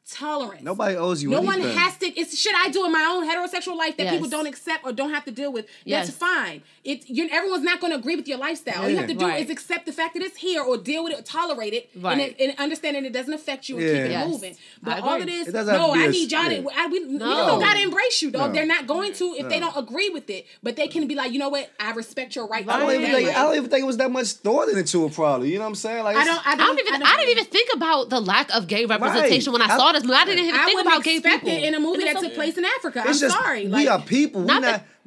tolerance. Nobody owes you anything. No one has to. It's shit I do in my own heterosexual life that people don't accept or don't have to deal with. That's fine. Everyone's not going to agree with your lifestyle. All you have to do is accept the fact that it's here or deal with it, or tolerate it, and understanding it doesn't affect you and keep it moving. But all it is, I need y'all to. We don't got to embrace you, dog. They're not going to if they don't agree with it. But they can be like, you know what? I respect your right. I don't even think it was that much thought into it. Probably, you know what I'm saying? Like I didn't even think about the lack of gay representation when I saw this movie. I didn't even think about gay people in a movie that took place in Africa. I'm sorry. We are people.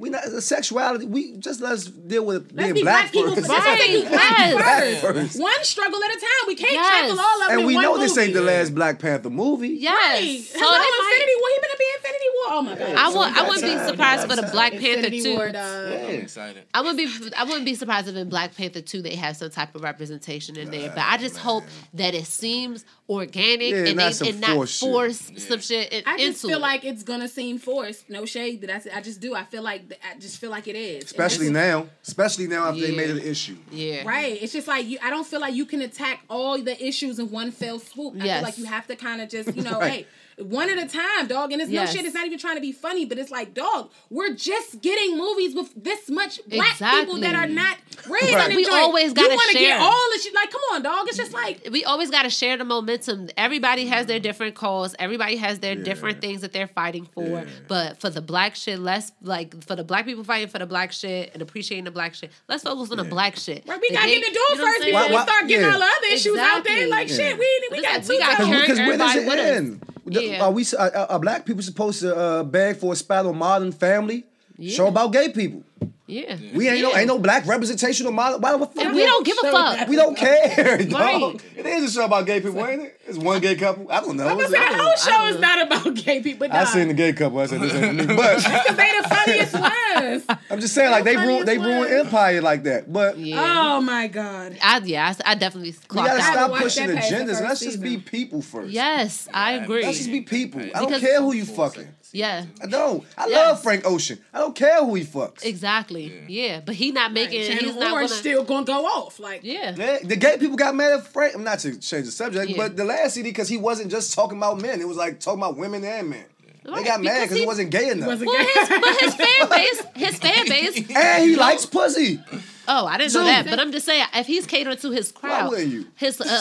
We not sexuality. We just let's deal with being black first. Black first. One struggle at a time. We can't tackle all of them. And we know this ain't the last Black Panther movie. Yes. So Infinity War. He better be Infinity War. Oh my god. I wouldn't be surprised for the Black Panther 2. I'm excited. I wouldn't be surprised if in Black Panther 2 they have some type of representation in there. But I just hope that it seems organic and not force some shit. I just feel like it's gonna seem forced. No shade. I just do. I just feel like it is. Especially now after they made it an issue. Yeah. Right. It's just like I don't feel like you can attack all the issues in one fell swoop. I feel like you have to kind of just, hey, one at a time, dog. And it's no shit. It's not even trying to be funny, but it's like, dog, we're just getting movies with this much black people that are not raised on We always gotta share. You want to get all the shit. Like, come on, dog. It's just like we always gotta share the momentum. Everybody has their different cause. Everybody has their different things that they're fighting for. Yeah. But for the black shit, for the black people fighting for the black shit and appreciating the black shit, let's focus on the black shit. Right, we gotta get the door first before we start getting all the other issues out there. Like shit, we got two. Because when does it end? Are black people supposed to beg for a spot on Modern Family? Show about gay people. Yeah. We ain't no black representation of Modern. And we don't give a fuck. We don't care. Right. It is a show about gay people, ain't it? It's one gay couple. I don't know. I'm gonna say the whole show is not about gay people. I seen the gay couple. I said this ain't for me. But because they the funniest ones. I'm just saying, like they ruined Empire like that. But oh my god. I definitely. We gotta stop pushing agendas. Let's just be people first. Yes, I agree. Let's just be people. I don't care who you fucking. Yeah. I don't. I love Frank Ocean. I don't care who he fucks. Exactly. Yeah. But he not making. He's not gonna, still gonna go off. Like the gay people got mad at Frank. I'm not to change the subject, but the last CD because he wasn't just talking about men. It was like talking about women and men. Right. They got mad because he wasn't gay enough. His fan base, and he likes pussy. Oh, I didn't know that, but I'm just saying, if he's catering to his crowd, a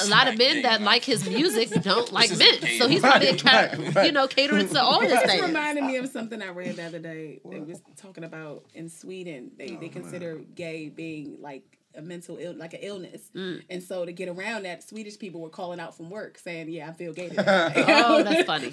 lot of men that like his music don't like men, so he's probably catering to all his things. It reminded me of something I read the other day. They was talking about in Sweden, they consider gay being like a mental like an illness, and so to get around that, Swedish people were calling out from work saying, "Yeah, I feel gay today." Oh, that's funny.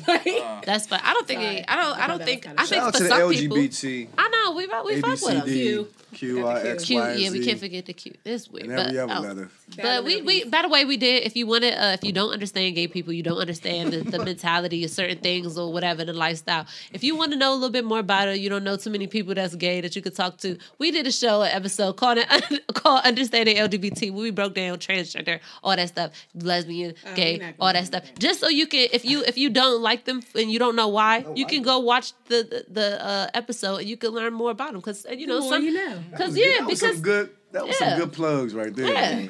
That's funny. I don't think. I think for some LGBT. people, I know we fuck with them. Q, R, X, Y, yeah, we can't forget the Q. It's weird. And every other letter. But we by the way, we did. If you wanted, if you don't understand gay people, you don't understand the mentality of certain things or whatever, the lifestyle. If you want to know a little bit more about it, you don't know too many people that's gay that you could talk to. We did an episode called Understanding LGBT, where we broke down transgender, all that stuff, lesbian, gay, all that stuff. Just so you can, if you don't like them and you don't know why, you can go watch the episode and you can learn more about them because That was some good plugs right there. Yeah.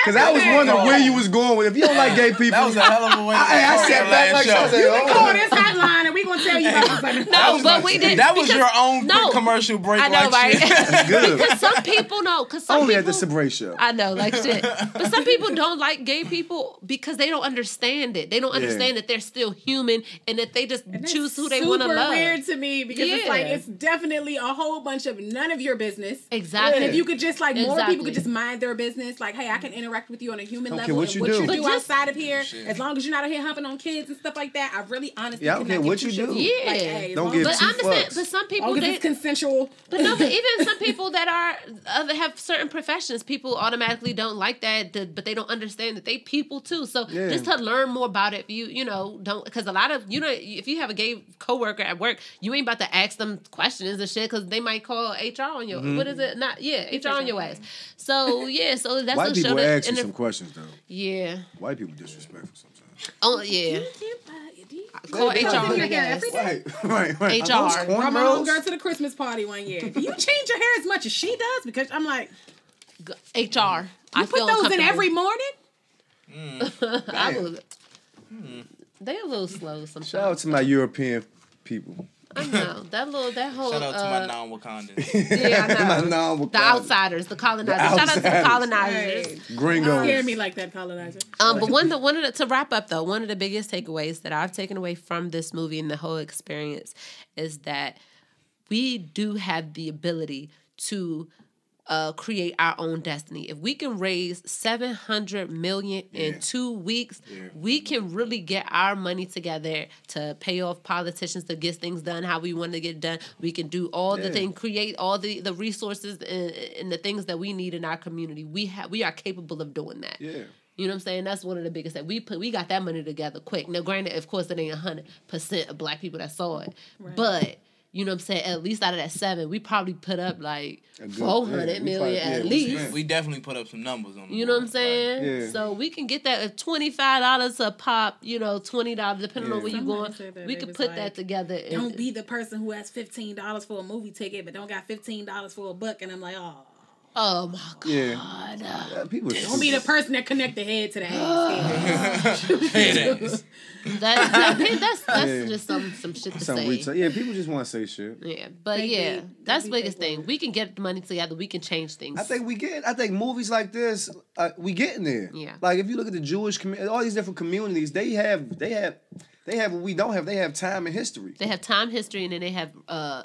Because I was wondering where you was going with. If you don't like gay people, that was a hell of a way. I sat back like you can call this hotline and we gonna tell you about something. No, but we did. That was your own quick commercial break. I know, right? That's good. Because some people know. Only at the Sabre show. I know, like shit. But some people don't like gay people because they don't understand it. They don't understand that they're still human and that they just choose who they want to love. Super weird to me because it's like it's definitely a whole bunch of none of your business. Exactly. And if you could just more people could just mind their business. Like, hey, I can interact with you on a human level. What you do outside of here, as long as you're not out here humping on kids and stuff like that. I really honestly I don't care what you do. Yeah, like, hey, don't give two fucks. But some people it's consensual. But no, but even some people that have certain professions, people automatically don't like that, but they don't understand that they people too. So just to learn more about it, you don't, because a lot of if you have a gay coworker at work, you ain't about to ask them questions and shit because they might call HR on your what is it? HR on your ass. So so that's white people ask you some questions though. Yeah, white people disrespectful sometimes. Oh yeah. Call HR on your ass. Right. HR. Brought my home girl to the Christmas party one year. Do you change your hair as much as she does? Because I'm like, HR. You put those in every morning? They're a little slow sometimes. Shout out to my European people. I know that whole. Shout out to my non-Wakandans. Yeah, I know. The outsiders, the colonizers. Shout out to the colonizers. Hey. Gringos. Scare me like that colonizer. But to wrap up though, one of the biggest takeaways that I've taken away from this movie and the whole experience is that we do have the ability to create our own destiny. If we can raise $700 million in 2 weeks, we can really get our money together to pay off politicians to get things done how we want to get done. We can do all the things, create all the resources and the things that we need in our community. We are capable of doing that. Yeah. You know what I'm saying? That's one of the biggest things. We got that money together quick. Now, granted, of course, it ain't 100% of black people that saw it, but you know what I'm saying? At least out of that 7, we probably put up like 400 million at least. We definitely put up some numbers on. You know what I'm saying? So we can get that at $25 a pop. $20 depending on where you going. We could put that together. Don't be the person who has $15 for a movie ticket, but don't got $15 for a book. And I'm like, oh my God. Yeah, people don't be the person that connect the head to the ass. That's just some shit to say. People just want to say shit. Yeah, but that's the biggest thing. We can get the money together. We can change things. I think movies like this, we getting there. Yeah. Like if you look at the Jewish community, all these different communities, they have what we don't have. They have time and history. They have time, history, and then they have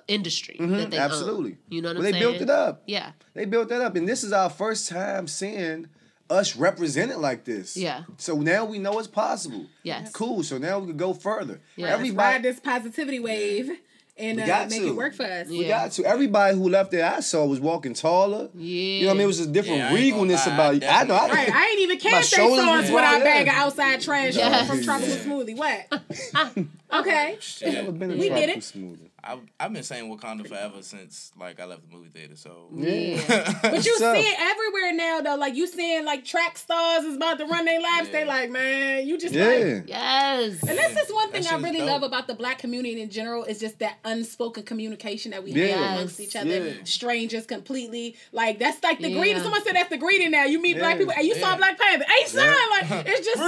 industry that they absolutely own. You know what I'm saying? They built it up. Yeah. They built that up. And this is our first time seeing us represented like this. Yeah. So now we know it's possible. Yes. Cool. So now we can go further. Yeah. Everybody ride this positivity wave and make it work for us. We got to. Everybody who left there I saw was walking taller. Yeah. You know what I mean? It was a different regalness about you. I know. Right. I ain't even care if they saw us with our bag of outside trash from Tropical Smoothie. What? Okay. Never been a we did it. Smoothie. I've been saying Wakanda forever since like I left the movie theater. So but you see it everywhere now though. Like you seeing like track stars is about to run their laps. They like, man, you just like yes. And that's just one thing I really love about the Black community in general is just that unspoken communication that we have amongst each other. Strangers completely. Like that's like the greeting. Someone said that's the greeting now. You meet Black people. Hey, you saw Black Panther. Hey, son, like it's just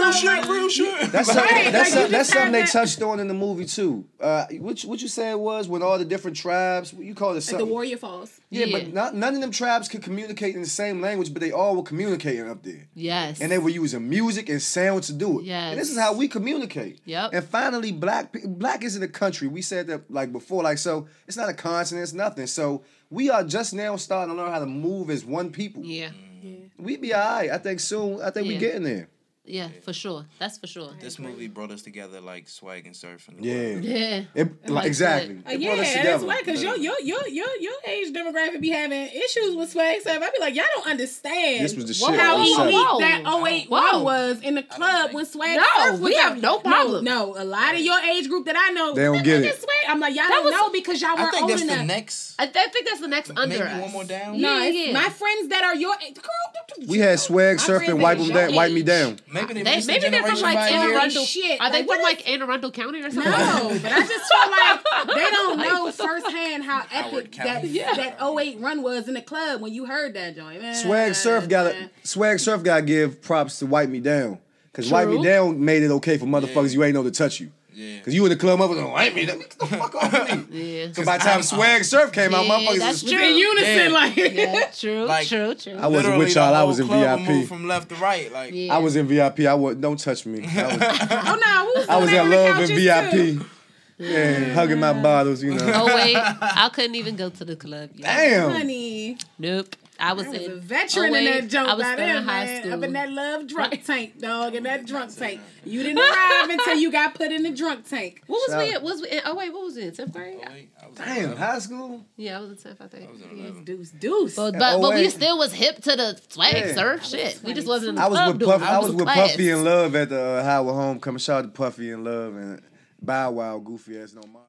real shit. That's something they touched on in the movie too. What you said was when all the different tribes, you call it something. Like the Warrior Falls. Yeah, but none of them tribes could communicate in the same language, but they all were communicating up there. Yes. And they were using music and sound to do it. Yes. And this is how we communicate. Yep. And finally, black isn't a country. We said that like before, like so it's not a continent, it's nothing. So we are just now starting to learn how to move as one people. Yeah. We be all right. I think soon. I think we getting there. Yeah, for sure. That's for sure. This movie brought us together like Swag and Surf. Yeah. Exactly. That's why, because your age demographic be having issues with Swag Surf. I be like, y'all don't understand this was the shit. how elite that 08 one was in the club when Swag Surf was we have no problem. No, a lot of your age group that I know, they don't get it. Swag. I'm like, y'all don't know because y'all weren't old enough. The next. I think that's the next under us. One more down. No, my friends that are your age, girl. We had Swag Surf and Wipe Me Down. Maybe they're from like Anne Arundel. Are they from like Anne Arundel County or something? No, but I just feel like they don't know firsthand how epic that 08 run was in the club when you heard that joint. Swag Surf got to give props to Wipe Me Down because Wipe Me Down made it okay for motherfuckers you ain't know to touch you. Yeah. Cause you in the club, motherfuckers wipe me. Get the fuck off me. Yeah. So by the time Swag Surf came out, motherfuckers was in unison. Like, true. I wasn't with y'all. I was in VIP. From left to right, like I was in VIP. Don't touch me. I was at Love in VIP. Yeah, hugging my bottles, you know. Oh wait, I couldn't even go to the club. Damn, honey. Nope. I was a veteran in that joke. I was still in high school. Up in that love drunk tank, dog. In that drunk tank. You didn't arrive until you got put in the drunk tank. What was we? What was it? 10th grade? Damn, high school. Yeah, I was in 10th. I think. Deuce. But we still was hip to the Swag Surf shit. We just wasn't in the club. I was with Puffy in Love at the Howard Homecoming. Shout out to Puffy in Love and Bow Wow, goofy ass no mind.